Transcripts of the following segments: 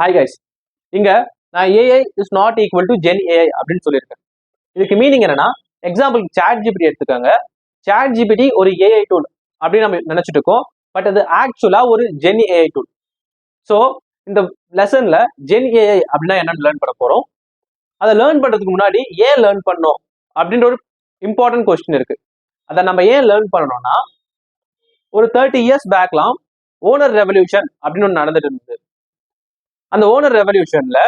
Hi guys, இங்க நான் AI is not equal to gen AI அப்படின்னு சொல்லியிருக்கேன். இதுக்கு மீனிங் என்னன்னா, எக்ஸாம்பிள் சாட் ஜிபிடி எடுத்துக்கோங்க. சாட் ஜிபிடி ஒரு ஏஐ டூல் அப்படின்னு நம்ம நினைச்சிட்டு இருக்கோம். பட் அது ஆக்சுவலா ஒரு ஜென் ஏஐ டூல். ஸோ இந்த லெசன்ல ஜென் ஏஐ அப்படின்னா என்னன்னு லேர்ன் பண்ண போறோம். அதை லேர்ன் பண்றதுக்கு முன்னாடி ஏன் லேர்ன் பண்ணோம் அப்படின்ற ஒரு இம்பார்ட்டன்ட் கொஸ்டின் இருக்கு. அதை நம்ம ஏன் லேர்ன் பண்ணணும்னா, ஒரு 30 years பேக்லாம் ஓனர் ரெவல்யூஷன் அப்படின்னு ஒன்று நடந்துட்டு இருந்தது. அந்த ஓனர் ரெவல்யூஷன்ல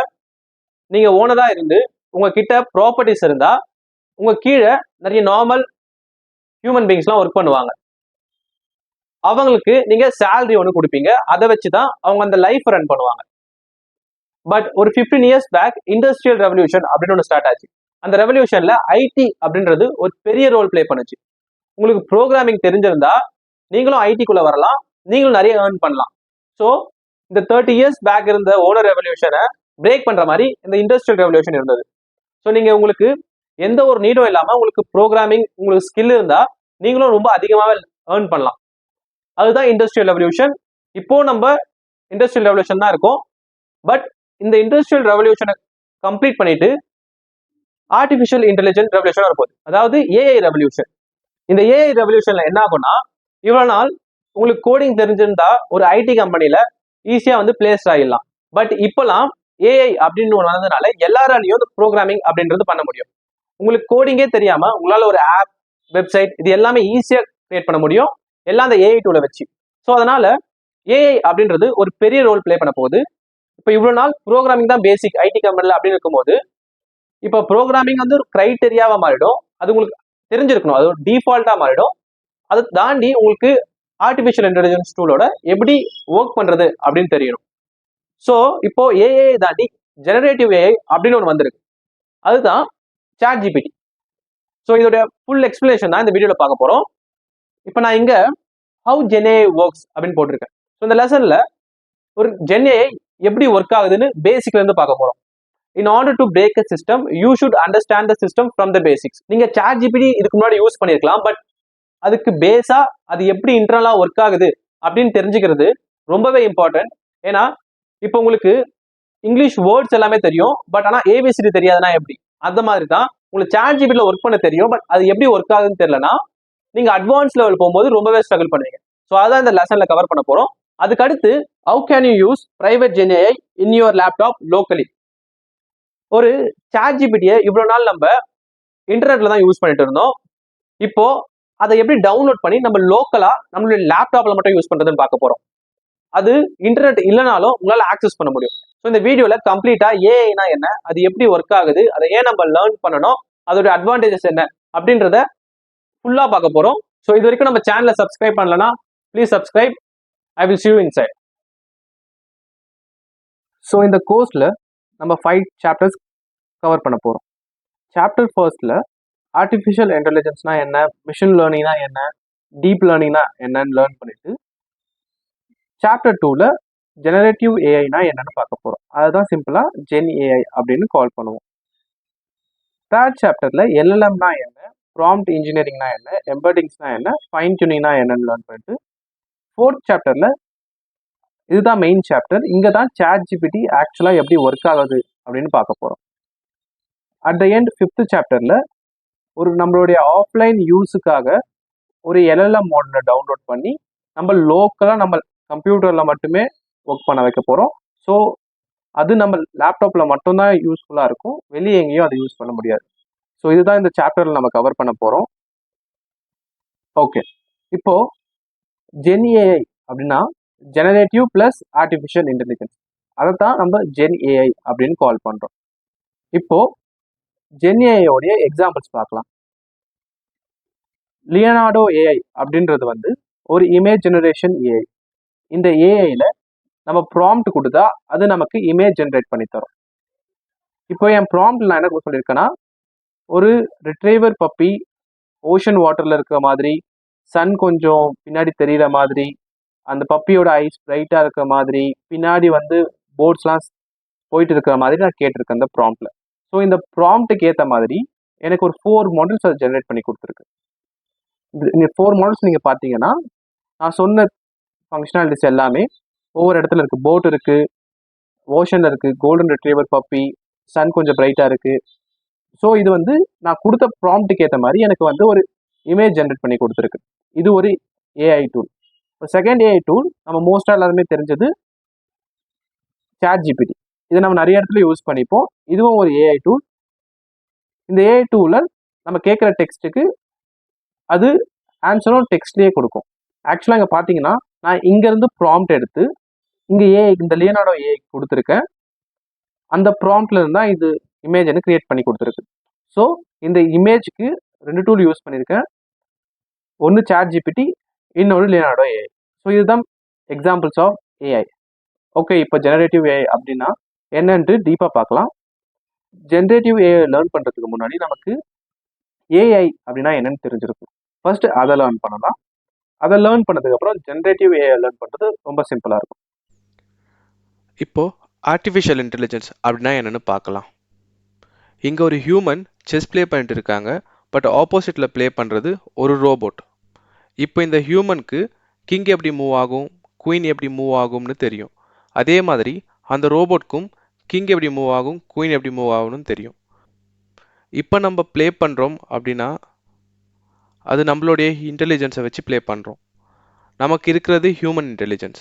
நீங்க ஓனரா இருந்து உங்ககிட்ட ப்ராப்பர்ட்டிஸ் இருந்தா உங்க கீழே நிறைய நார்மல் ஹியூமன் பீங்ஸ்லாம் ஒர்க் பண்ணுவாங்க. அவங்களுக்கு நீங்க சேலரி ஒன்று கொடுப்பீங்க. அதை வச்சுதான் அவங்க அந்த லைஃப் ரன் பண்ணுவாங்க. பட் ஒரு 15 years பேக் இண்டஸ்ட்ரியல் ரெவல்யூஷன் அப்படின்னு ஒன்று ஸ்டார்ட் ஆச்சு. அந்த ரெவல்யூஷன்ல ஐடி அப்படின்றது ஒரு பெரிய ரோல் பிளே பண்ணுச்சு. உங்களுக்கு ப்ரோக்ராமிங் தெரிஞ்சிருந்தா நீங்களும் ஐடிக்குள்ள வரலாம், நீங்களும் நிறைய ஏர்ன் பண்ணலாம். ஸோ இந்த 30 years பேக் இருந்த ஓனர் ரெவல்யூஷனை பிரேக் பண்ற மாதிரி இந்த இண்டஸ்ட்ரியல் ரெவல்யூஷன் இருந்தது. ஸோ நீங்க உங்களுக்கு எந்த ஒரு நீடும் இல்லாம உங்களுக்கு ப்ரோக்ராமிங் உங்களுக்கு ஸ்கில் இருந்தா நீங்களும் ரொம்ப அதிகமாகவே ஏர்ன் பண்ணலாம். அதுதான் இண்டஸ்ட்ரியல் ரெவல்யூஷன். இப்போ நம்ம இண்டஸ்ட்ரியல் ரெவல்யூஷன் தான் இருக்கும். பட் இந்த இண்டஸ்ட்ரியல் ரெவல்யூஷனை கம்ப்ளீட் பண்ணிட்டு ஆர்டிஃபிஷியல் இன்டெலிஜென்ஸ் ரெவல்யூஷன் வரப்போகுது, அதாவது ஏஐ ரெவல்யூஷன். இந்த ஏஐ ரெவல்யூஷன்ல என்ன ஆகும்னா, இவ்வளவு நாள் உங்களுக்கு கோடிங் தெரிஞ்சிருந்தா ஒரு ஐடி கம்பெனில ஈஸியா வந்து பிளேஸ் ஆகிடலாம். பட் இப்போலாம் ஏஐ அப்படின்னு ஒன்று வந்ததுனால எல்லாராலையும் இந்த ப்ரோக்ராமிங் அப்படின்றது பண்ண முடியும். உங்களுக்கு கோடிங்கே தெரியாம உங்களால ஒரு ஆப், வெப்சைட் இது எல்லாமே ஈஸியா கிரியேட் பண்ண முடியும், எல்லாம் அந்த ஏஐ டூலை வச்சு. ஸோ அதனால ஏஐ அப்படின்றது ஒரு பெரிய ரோல் பிளே பண்ண போகுது. இப்போ இவ்வளவு நாள் ப்ரோக்ராமிங் தான் பேசிக் ஐடி கம்பெனில அப்படின்னு இருக்கும்போது, இப்போ ப்ரோக்ராமிங் வந்து ஒரு கிரைட்டீரியாவா மாறிடும். அது உங்களுக்கு தெரிஞ்சிருக்கணும், அது ஒரு டிஃபால்ட்டா மாறிடும். அதை தாண்டி உங்களுக்கு ஆர்டிஃபிஷியல் இன்டெலிஜென்ஸ் டூலோட எப்படி ஒர்க் பண்றது அப்படின்னு தெரியணும். ஸோ இப்போ ஏஐ தாண்டி ஜெனரேட்டிவ் ஏஐ அப்படின்னு ஒன்று வந்திருக்கு, அதுதான் சாட் ஜிபிடி. ஸோ இதோட ஃபுல் எக்ஸ்பிளேஷன் தான் இந்த வீடியோல பார்க்க போறோம். இப்போ நான் இங்க ஹவு ஜென்ஏஐ ஒர்க்ஸ் அப்படின்னு போட்டிருக்கேன். ஸோ இந்த லெசன்ல ஒரு ஜென்ஏஐ எப்படி ஒர்க் ஆகுதுன்னு பேசிக்ல இருந்து பார்க்க போறோம். In order to break a system you should understand the system from the basics. நீங்க சாட் ஜிபிடி இதுக்கு முன்னாடி யூஸ் பண்ணிருக்கலாம், பட் அதுக்கு பேஸா அது எப்படி இன்டர்னலா ஒர்க் ஆகுது அப்படின்னு தெரிஞ்சுக்கிறது ரொம்பவே இம்பார்ட்டன்ட். ஏன்னா இப்போ உங்களுக்கு இங்கிலீஷ் வேர்ட்ஸ் எல்லாமே தெரியும், பட் ஆனால் ஏபிசிடி தெரியாதுன்னா எப்படி? அந்த மாதிரி தான் உங்களுக்கு சாட் ஜிபிடியில் ஒர்க் பண்ண தெரியும், பட் அது எப்படி ஒர்க் ஆகுதுன்னு தெரியலனா நீங்க அட்வான்ஸ் லெவல் போகும்போது ரொம்பவே ஸ்ட்ரகிள் பண்ணுவீங்க. ஸோ அதான் இந்த லெசன்ல கவர் பண்ண போறோம். அதுக்கு அடுத்து how can you use private gen AI in your laptop locally. ஒரு சாட் ஜிபிடியை இவ்வளவு நாள் நம்ம இன்டர்நெட்ல தான் யூஸ் பண்ணிட்டு இருந்தோம். இப்போ அதை எப்படி டவுன்லோட் பண்ணி நம்ம லோக்கலா நம்மளுடைய லேப்டாப்ல மட்டும் யூஸ் பண்றதுன்னு பார்க்க போறோம். அது இன்டர்நெட் இல்லைனாலும் உங்களால ஆக்சஸ் பண்ண முடியும். ஸோ இந்த வீடியோல கம்ப்ளீட்டா ஏஐனா என்ன, அது எப்படி ஒர்க் ஆகுது, அதை ஏன் நம்ம லேர்ன் பண்ணணும், அதோட அட்வான்டேஜஸ் என்ன அப்படின்றத ஃபுல்லா பார்க்க போறோம். ஸோ இது வரைக்கும் நம்ம சேனலை சப்ஸ்கிரைப் பண்ணலன்னா please subscribe. I will see you inside. So இந்த கோர்ஸ்ல நம்ம 5 சாப்டர்ஸ் கவர் பண்ண போறோம். சாப்டர் ஃபர்ஸ்ட்ல ஆர்டிஃபிஷியல் இன்டெலிஜென்ஸ்னா என்ன, மிஷின் லேர்னிங்னா என்ன, டீப் லேர்னிங்னா என்னன்னு லேர்ன் பண்ணிட்டு சாப்டர் 2ல ஜெனரேட்டிவ் ஏஐனா என்னன்னு பார்க்க போறோம். அதுதான் சிம்பிளா ஜென் ஏஐ அப்படின்னு கால் பண்ணுவோம். தேர்ட் சாப்டர்ல எல்எல்எம்னா என்ன, ப்ராம்ப்ட் இன்ஜினியரிங்னா என்ன, எம்பெடிங்ஸ்னா என்ன, ஃபைன் டியூனிங்னா என்னன்னு லேர்ன் பண்ணிட்டு ஃபோர்த் சாப்டர்ல இதுதான் மெயின் சாப்டர். இங்க தான் சாட் ஜிபிடி ஆக்சுவலா எப்படி ஒர்க் ஆகுது அப்படின்னு பார்க்க போறோம். அட் த எண்ட் ஃபிஃப்த் சாப்டர்ல ஒரு நம்மளுடைய ஆஃப்லைன் யூஸுக்காக ஒரு எல்எல்எம் மாடலை டவுன்லோட் பண்ணி நம்ம லோக்கலா நம்ம கம்ப்யூட்டர்ல மட்டுமே ஒர்க் பண்ண வைக்க போறோம். ஸோ அது நம்ம லேப்டாப்ல மட்டும்தான் யூஸ்ஃபுல்லா இருக்கும், வெளியே எங்கேயும் அதை யூஸ் பண்ண முடியாது. ஸோ இதுதான் இந்த சாப்டர்ல நம்ம கவர் பண்ண போறோம். ஓகே, இப்போ ஜென் ஏஐ அப்படின்னா ஜெனரேட்டிவ் பிளஸ் ஆர்டிஃபிஷியல் இன்டெலிஜென்ஸ், அதை தான் நம்ம ஜென் ஏஐ அப்படின்னு கால் பண்றோம். இப்போ ஜென் ஏஐயோடைய எக்ஸாம்பிள்ஸ் பார்க்கலாம். லியனார்டோ ஏஐ அப்படின்றது வந்து ஒரு இமேஜ் ஜெனரேஷன் ஏஐ. இந்த ஏஐல நம்ம ப்ராம்ப்ட் கொடுத்தா அது நமக்கு இமேஜ் ஜென்ரேட் பண்ணி தரும். இப்போ என் ப்ராம்ப்ட் நான் என்ன சொல்லியிருக்கேன்னா, ஒரு ரிட்ரைவர் பப்பி ஓஷன் வாட்டர்ல இருக்கிற மாதிரி, சன் கொஞ்சம் பின்னாடி தெரிகிற மாதிரி, அந்த பப்பியோட ஐஸ் பிரைட்டா இருக்கிற மாதிரி, பின்னாடி வந்து போர்ட்ஸ்லாம் போயிட்டு இருக்கிற மாதிரி நான் கேட்டிருக்கேன் இந்த ப்ராம்ப்ட்ல. ஸோ இந்த ப்ராம்ப்ட்டுக்கு ஏற்ற மாதிரி எனக்கு ஒரு 4 மாடல்ஸ் அதை ஜென்ரேட் பண்ணி கொடுத்துருக்கு. இந்த 4 மாடல்ஸ் நீங்கள் பார்த்தீங்கன்னா நான் சொன்ன ஃபங்க்ஷனாலிட்டிஸ் எல்லாமே ஒவ்வொரு இடத்துல இருக்கு. போட் இருக்கு, ஓஷனில் இருக்குது, கோல்டன் ரெட்ரீவர் பப்பி, சன் கொஞ்சம் பிரைட்டாக இருக்குது. ஸோ இது வந்து நான் கொடுத்த ப்ராம்ப்ட்டுக்கு ஏற்ற மாதிரி எனக்கு வந்து ஒரு இமேஜ் ஜென்ரேட் பண்ணி கொடுத்துருக்கு. இது ஒரு ஏஐ டூல். இப்போ செகண்ட் ஏஐ டூல் நம்ம மோஸ்ட்டாக எல்லாருமே தெரிஞ்சது சாட் ஜிபிடி. இதை நம்ம நிறைய இடத்துல யூஸ் பண்ணிப்போம். இதுவும் ஒரு ஏஐ டூல். இந்த ஏஐ டூலில் நம்ம கேட்குற டெக்ஸ்ட்டுக்கு அது ஆன்சரும் டெக்ஸ்ட்லேயே கொடுக்கும். ஆக்சுவலாக இங்கே பார்த்தீங்கன்னா நான் இங்கேருந்து ப்ராம்ப்ட் எடுத்து இங்கே ஏஐ இந்த லியோனார்டோ ஏஐ கொடுத்துருக்கேன். அந்த ப்ராம்ப்ட்ல இருந்தால் இது இமேஜ் எனக்கு கிரியேட் பண்ணி கொடுத்துருக்கு. ஸோ இந்த இமேஜுக்கு 2 டூல் யூஸ் பண்ணியிருக்கேன். ஒன்று சாட் ஜிபிடி, இன்னொரு லியோனார்டோ ஏஐ. ஸோ இதுதான் எக்ஸாம்பிள்ஸ் ஆஃப் ஏஐ. ஓகே, இப்போ ஜெனரேட்டிவ் ஏஐ அப்படின்னா என்னன்ட்டு டீப்பாக பார்க்கலாம். ஜெனரேட்டிவ் ஏஐ லேர்ன் பண்ணுறதுக்கு முன்னாடி நமக்கு ஏஐ அப்படின்னா என்னன்னு தெரிஞ்சிருக்கும். ஃபர்ஸ்ட் அதை லேர்ன் பண்ணலாம். அதை லேர்ன் பண்ணதுக்கப்புறம் ஜெனரேட்டிவ் ஏஐ லேர்ன் பண்ணுறது ரொம்ப சிம்பிளாக இருக்கும். இப்போ ஆர்டிஃபிஷியல் இன்டெலிஜென்ஸ் அப்படின்னா என்னன்னு பார்க்கலாம். இங்கே ஒரு ஹியூமன் செஸ் ப்ளே பண்ணிட்டு இருக்காங்க, பட் ஆப்போசிட்டில் ப்ளே பண்ணுறது ஒரு ரோபோட். இப்போ இந்த ஹியூமனுக்கு கிங் எப்படி மூவ் ஆகும், குயின் எப்படி மூவ் ஆகும்னு தெரியும். அதே மாதிரி அந்த ரோபோட்க்கும் கிங் எப்படி மூவ் ஆகும், குயின் எப்படி மூவ் ஆகும்னு தெரியும். இப்போ நம்ம ப்ளே பண்ணுறோம் அப்படின்னா அது நம்மளுடைய இன்டெலிஜென்ஸை வச்சு ப்ளே பண்ணுறோம். நமக்கு இருக்கிறது ஹியூமன் இன்டெலிஜென்ஸ்.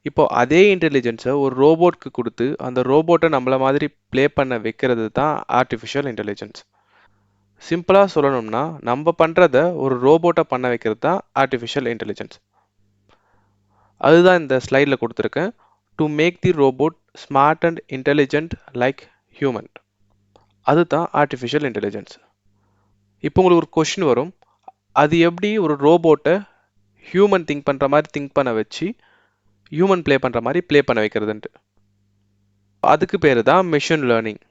இப்போ அதே இன்டெலிஜென்ஸை ஒரு ரோபோட்க்கு கொடுத்து அந்த ரோபோட்டை நம்மள மாதிரி ப்ளே பண்ண வைக்கிறது தான் ஆர்டிஃபிஷியல் இன்டெலிஜென்ஸ். சிம்பிளாக சொல்லணும்னா நம்ம பண்ணுறத ஒரு ரோபோட்டை பண்ண வைக்கிறது தான் ஆர்டிஃபிஷியல் இன்டெலிஜென்ஸ். அதுதான் இந்த ஸ்லைடில் கொடுத்துருக்கேன். To make the robot smart and intelligent like human. அதுதான் ஆர்டிஃபிஷியல் இன்டெலிஜென்ஸ். இப்போ உங்களுக்கு ஒரு கொஷின் வரும், அது எப்படி ஒரு ரோபோட்டை ஹியூமன் திங்க் பண்ணுற மாதிரி திங்க் பண்ண வச்சு ஹியூமன் ப்ளே பண்ணுற மாதிரி ப்ளே பண்ண வைக்கிறதுன்ட்டு. அதுக்கு பேர் தான் மெஷின் லேர்னிங்.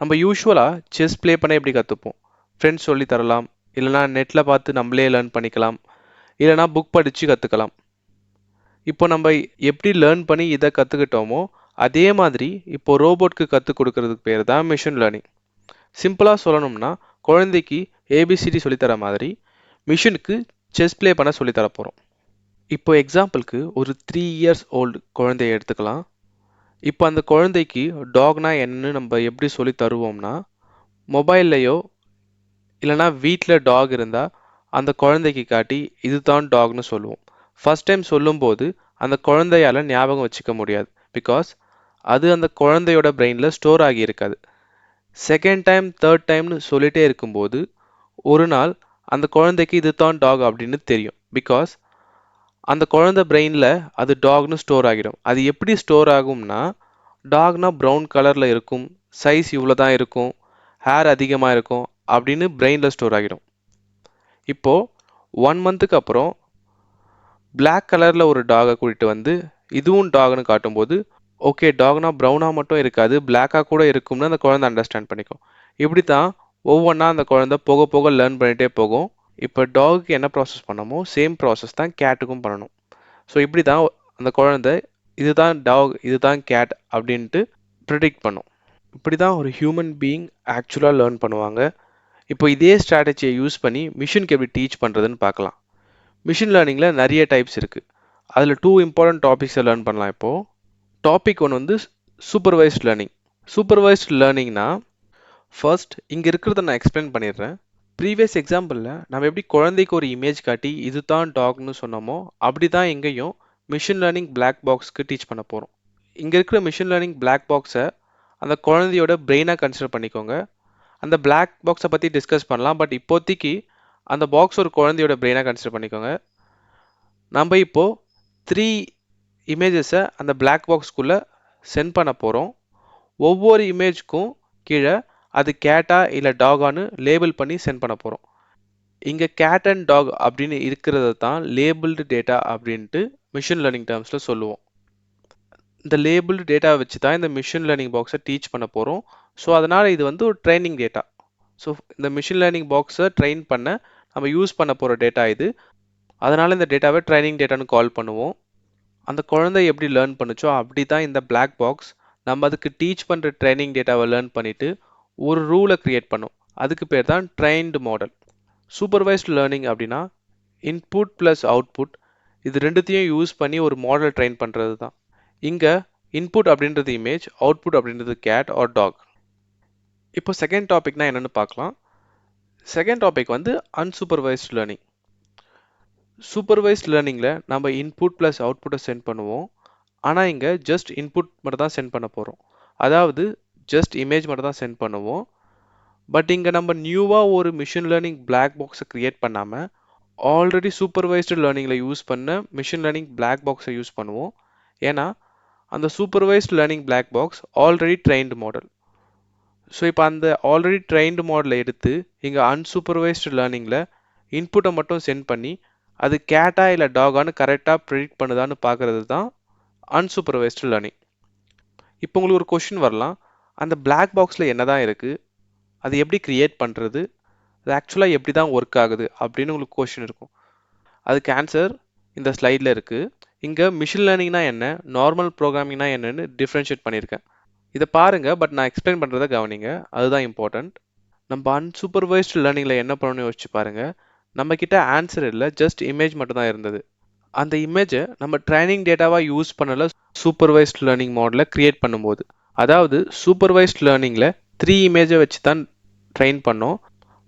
நம்ம யூஸ்வலாக செஸ் ப்ளே பண்ண எப்படி கற்றுப்போம்? ஃப்ரெண்ட்ஸ் சொல்லி தரலாம், இல்லைனா நெட்டில் பார்த்து நம்மளே லேர்ன் பண்ணிக்கலாம், இல்லைனா புக் படித்து கற்றுக்கலாம். இப்போ நம்ம எப்படி லேர்ன் பண்ணி இதை கற்றுக்கிட்டோமோ அதே மாதிரி இப்போ ரோபோட்க்கு கற்றுக் கொடுக்கறதுக்கு பேர் தான் மெஷின் லேர்னிங். சிம்பிளாக சொல்லணும்னா குழந்தைக்கு ஏபிசிடி சொல்லித்தர மாதிரி மிஷினுக்கு செஸ் ப்ளே பண்ண சொல்லித்தர போகிறோம். இப்போ எக்ஸாம்பிளுக்கு ஒரு 3 இயர்ஸ் ஓல்டு குழந்தைய எடுத்துக்கலாம். இப்போ அந்த குழந்தைக்கு டாக்னா என்னன்னு நம்ம எப்படி சொல்லி தருவோம்னா, மொபைல்லையோ இல்லைனா வீட்டில் டாக் இருந்தால் அந்த குழந்தைக்கு காட்டி இதுதான் டாக்னு சொல்லுவோம். ஃபர்ஸ்ட் டைம் சொல்லும்போது அந்த குழந்தையால் ஞாபகம் வச்சுக்க முடியாது, பிகாஸ் அது அந்த குழந்தையோட பிரெயினில் ஸ்டோர் ஆகி இருக்காது. செகண்ட் டைம் தேர்ட் டைம்னு சொல்லிட்டே இருக்கும்போது ஒரு நாள் அந்த குழந்தைக்கு இதுதான் டாக் அப்படின்னு தெரியும், பிகாஸ் அந்த குழந்தை பிரெயினில் அது டாக்னு ஸ்டோர் ஆகிடும். அது எப்படி ஸ்டோர் ஆகும்னா, டாக்னா ப்ரௌன் கலரில் இருக்கும், சைஸ் இவ்வளோ தான் இருக்கும், ஹேர் அதிகமாக இருக்கும் அப்படின்னு பிரெயினில் ஸ்டோர் ஆகிடும். இப்போது 1 மந்த்துக்கு அப்புறம் பிளாக் கலரில் ஒரு டாகை கூட்டிகிட்டு வந்து இதுவும் டாக்னு காட்டும்போது, ஓகே டாக்னா ப்ரௌனாக மட்டும் இருக்காது, பிளாக்காக கூட இருக்கும்னு அந்த குழந்தை அண்டர்ஸ்டாண்ட் பண்ணிக்கும். இப்படி தான் ஒவ்வொன்றா அந்த குழந்தை போக போக லேர்ன் பண்ணிகிட்டே போகும். இப்போ டாகுக்கு என்ன ப்ராசஸ் பண்ணமோ சேம் ப்ராசஸ் தான் கேட்டுக்கும் பண்ணணும். ஸோ இப்படி தான் அந்த குழந்தை இதுதான் டாக் இதுதான் கேட் அப்படின்ட்டு ப்ரிடிக்ட் பண்ணும். இப்படி தான் ஒரு ஹியூமன் பீயிங் ஆக்சுவலாக லேர்ன் பண்ணுவாங்க. இப்போ இதே ஸ்ட்ராட்டஜியை யூஸ் பண்ணி மிஷினுக்கு எப்படி டீச் பண்ணுறதுன்னு பார்க்கலாம். மிஷின் லேர்னிங்கில் நிறைய டைப்ஸ் இருக்குது. அதில் 2 இம்பார்ட்டன்ட் டாபிக்ஸை லேர்ன் பண்ணலாம். இப்போது டாபிக் 1 வந்து சூப்பர்வைஸ்ட் லேர்னிங். சூப்பர்வைஸ்ட் லேர்னிங்னா ஃபர்ஸ்ட் இங்கே இருக்கிறத நான் எக்ஸ்பிளைன் பண்ணிடுறேன். ப்ரீவியஸ் எக்ஸாம்பிளில் நம்ம எப்படி குழந்தைக்கு ஒரு இமேஜ் காட்டி இதுதான் டாக்னு சொன்னோமோ அப்படி தான் எங்கேயும் மிஷின் லேர்னிங் பிளாக் பாக்ஸ்க்கு டீச் பண்ண போகிறோம். இங்கே இருக்கிற மிஷின் லேர்னிங் பிளாக் பாக்ஸை அந்த குழந்தையோட பிரெயினாக கன்சிடர் பண்ணிக்கோங்க. அந்த பிளாக் பாக்ஸை பற்றி டிஸ்கஸ் பண்ணலாம், பட் இப்போதைக்கு அந்த பாக்ஸ் ஒரு குழந்தையோட பிரெயினாக கன்சிடர் பண்ணிக்கோங்க. நம்ம இப்போது 3 இமேஜஸை அந்த பிளாக் பாக்ஸ்க்குள்ளே சென்ட் பண்ண போகிறோம். ஒவ்வொரு இமேஜ்க்கும் கீழே அது கேட்டா இல்லை டாகான்னு லேபிள் பண்ணி சென்ட் பண்ண போகிறோம். இங்கே கேட் அண்ட் டாக் அப்படின்னு இருக்கிறது தான் லேபிள்டு டேட்டா அப்படின்ட்டு மிஷின் லேர்னிங் டேர்ம்ஸில் சொல்லுவோம். இந்த லேபிள்டு டேட்டா வச்சு தான் இந்த மிஷின் லேர்னிங் பாக்ஸை டீச் பண்ண போகிறோம். ஸோ அதனால் இது வந்து ஒரு ட்ரைனிங் டேட்டா. ஸோ இந்த மிஷின் லேர்னிங் பாக்ஸை ட்ரெயின் பண்ண நம்ம யூஸ் பண்ண போகிற டேட்டா இது. அதனால் இந்த டேட்டாவை ட்ரைனிங் டேட்டான்னு கால் பண்ணுவோம். அந்த குழந்தை எப்படி லேர்ன் பண்ணுச்சோ அப்படி தான் இந்த பிளாக் பாக்ஸ் நம்ம அதுக்கு டீச் பண்ணுற ட்ரைனிங் டேட்டாவை லேர்ன் பண்ணிவிட்டு ஒரு ரூலை க்ரியேட் பண்ணும். அதுக்கு பேர் தான் ட்ரைன்டு மாடல். சூப்பர்வைஸ்டு லேர்னிங் அப்படின்னா இன்புட் ப்ளஸ் அவுட்புட் இது ரெண்டுத்தையும் யூஸ் பண்ணி ஒரு மாடல் ட்ரெயின் பண்ணுறது தான். இங்கே இன்புட் அப்படின்றது இமேஜ், அவுட்புட் அப்படின்றது கேட் ஆர் டாக். இப்போ செகண்ட் டாபிக்னா என்னன்னு பார்க்கலாம். செகண்ட் டாபிக் வந்து அன்சூப்பர்வைஸ்ட் லேர்னிங். சூப்பர்வைஸ்ட் லேர்னிங்கில் நம்ம இன்புட் ப்ளஸ் அவுட்புட்டை சென்ட் பண்ணுவோம். ஆனால் இங்கே ஜஸ்ட் இன்புட் மட்டும் தான் சென்ட் பண்ண போகிறோம். அதாவது ஜஸ்ட் இமேஜ் மட்டும் தான் சென்ட் பண்ணுவோம். பட் இங்கே நம்ம நியூவாக ஒரு மிஷின் லேர்னிங் பிளாக் பாக்ஸை க்ரியேட் பண்ணாமல் ஆல்ரெடி சூப்பர்வைஸ்டு லேர்னிங்கில் யூஸ் பண்ண மிஷின் லேர்னிங் பிளாக் பாக்ஸை யூஸ் பண்ணுவோம். ஏன்னா அந்த supervised learning black box already trained model. So இப்போ அந்த ஆல்ரெடி ட்ரெயின்டு மாடலை எடுத்து இங்கே அன்சூப்பர்வைஸ்டு லேர்னிங்கில் இன்புட்டை மட்டும் சென்ட் பண்ணி அது கேட்டா இல்லை டாகான்னு கரெக்டாக ப்ரெடிக்ட் பண்ணுதான்னு பார்க்கறது தான் அன்சூப்பர்வைஸ்டு லேர்னிங். இப்போ உங்களுக்கு ஒரு கொஷின் வரலாம், அந்த பிளாக் பாக்ஸில் என்ன தான் இருக்குது, அது எப்படி க்ரியேட் பண்ணுறது, அது ஆக்சுவலாக எப்படி தான் ஒர்க் ஆகுது அப்படின்னு உங்களுக்கு கொஷின் இருக்கும். அதுக்கு ஆன்சர் இந்த ஸ்லைடில் இருக்குது. இங்கே மிஷின் லேர்னிங்னா என்ன, நார்மல் ப்ரோக்ராமிங்னா என்னன்னு டிஃப்ரென்ஷியேட் பண்ணியிருக்கேன். இதை பாருங்கள், பட் நான் எக்ஸ்பிளைன் பண்ணுறதை கவனிங்க, அதுதான் இம்பார்ட்டண்ட். நம்ம அன்சூப்பர்வைஸ்டு லேர்னிங்கில் என்ன பண்ணணும்னு யோசிச்சு பாருங்கள். நம்மக்கிட்ட ஆன்சர் இல்லை, ஜஸ்ட் இமேஜ் மட்டும் தான் இருந்தது. அந்த இமேஜை நம்ம ட்ரைனிங் டேட்டாவாக யூஸ் பண்ணல சூப்பர்வைஸ்ட் லேர்னிங் மாடலை க்ரியேட் பண்ணும்போது. அதாவது சூப்பர்வைஸ்ட் லேர்னிங்கில் 3 இமேஜை வச்சு தான் ட்ரெயின் பண்ணோம்.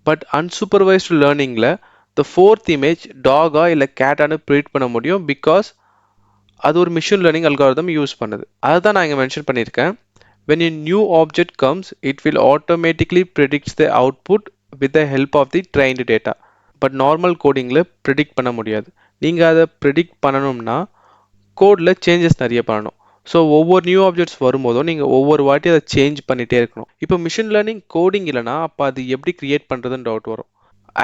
But unsupervised லேர்னிங்கில் the 4th image டாகா இல்லை கேட்டான்னு ப்ரெடிக்ட் பண்ண முடியும். பிகாஸ் அது ஒரு மிஷின் லேர்னிங் அல்காரிதம் யூஸ் பண்ணுது. அதை தான் நான் இங்கே மென்ஷன் பண்ணியிருக்கேன். When a new object comes, it will automatically predict the output with the help of the trained data. But normal கோடிங்கில் ப்ரிடிக்ட் பண்ண முடியாது. நீங்கள் அதை ப்ரிடிக்ட் பண்ணணும்னா கோடில் சேஞ்சஸ் நிறைய பண்ணணும். ஸோ ஒவ்வொரு நியூ ஆப்ஜெக்ட்ஸ் வரும்போதும் நீங்கள் ஒவ்வொரு வாட்டி அதை சேஞ்ச் பண்ணிகிட்டே இருக்கணும். இப்போ மிஷின் லேர்னிங் கோடிங் இல்லைனா அப்போ அது எப்படி க்ரியேட் பண்ணுறதுன்னு டவுட் வரும்.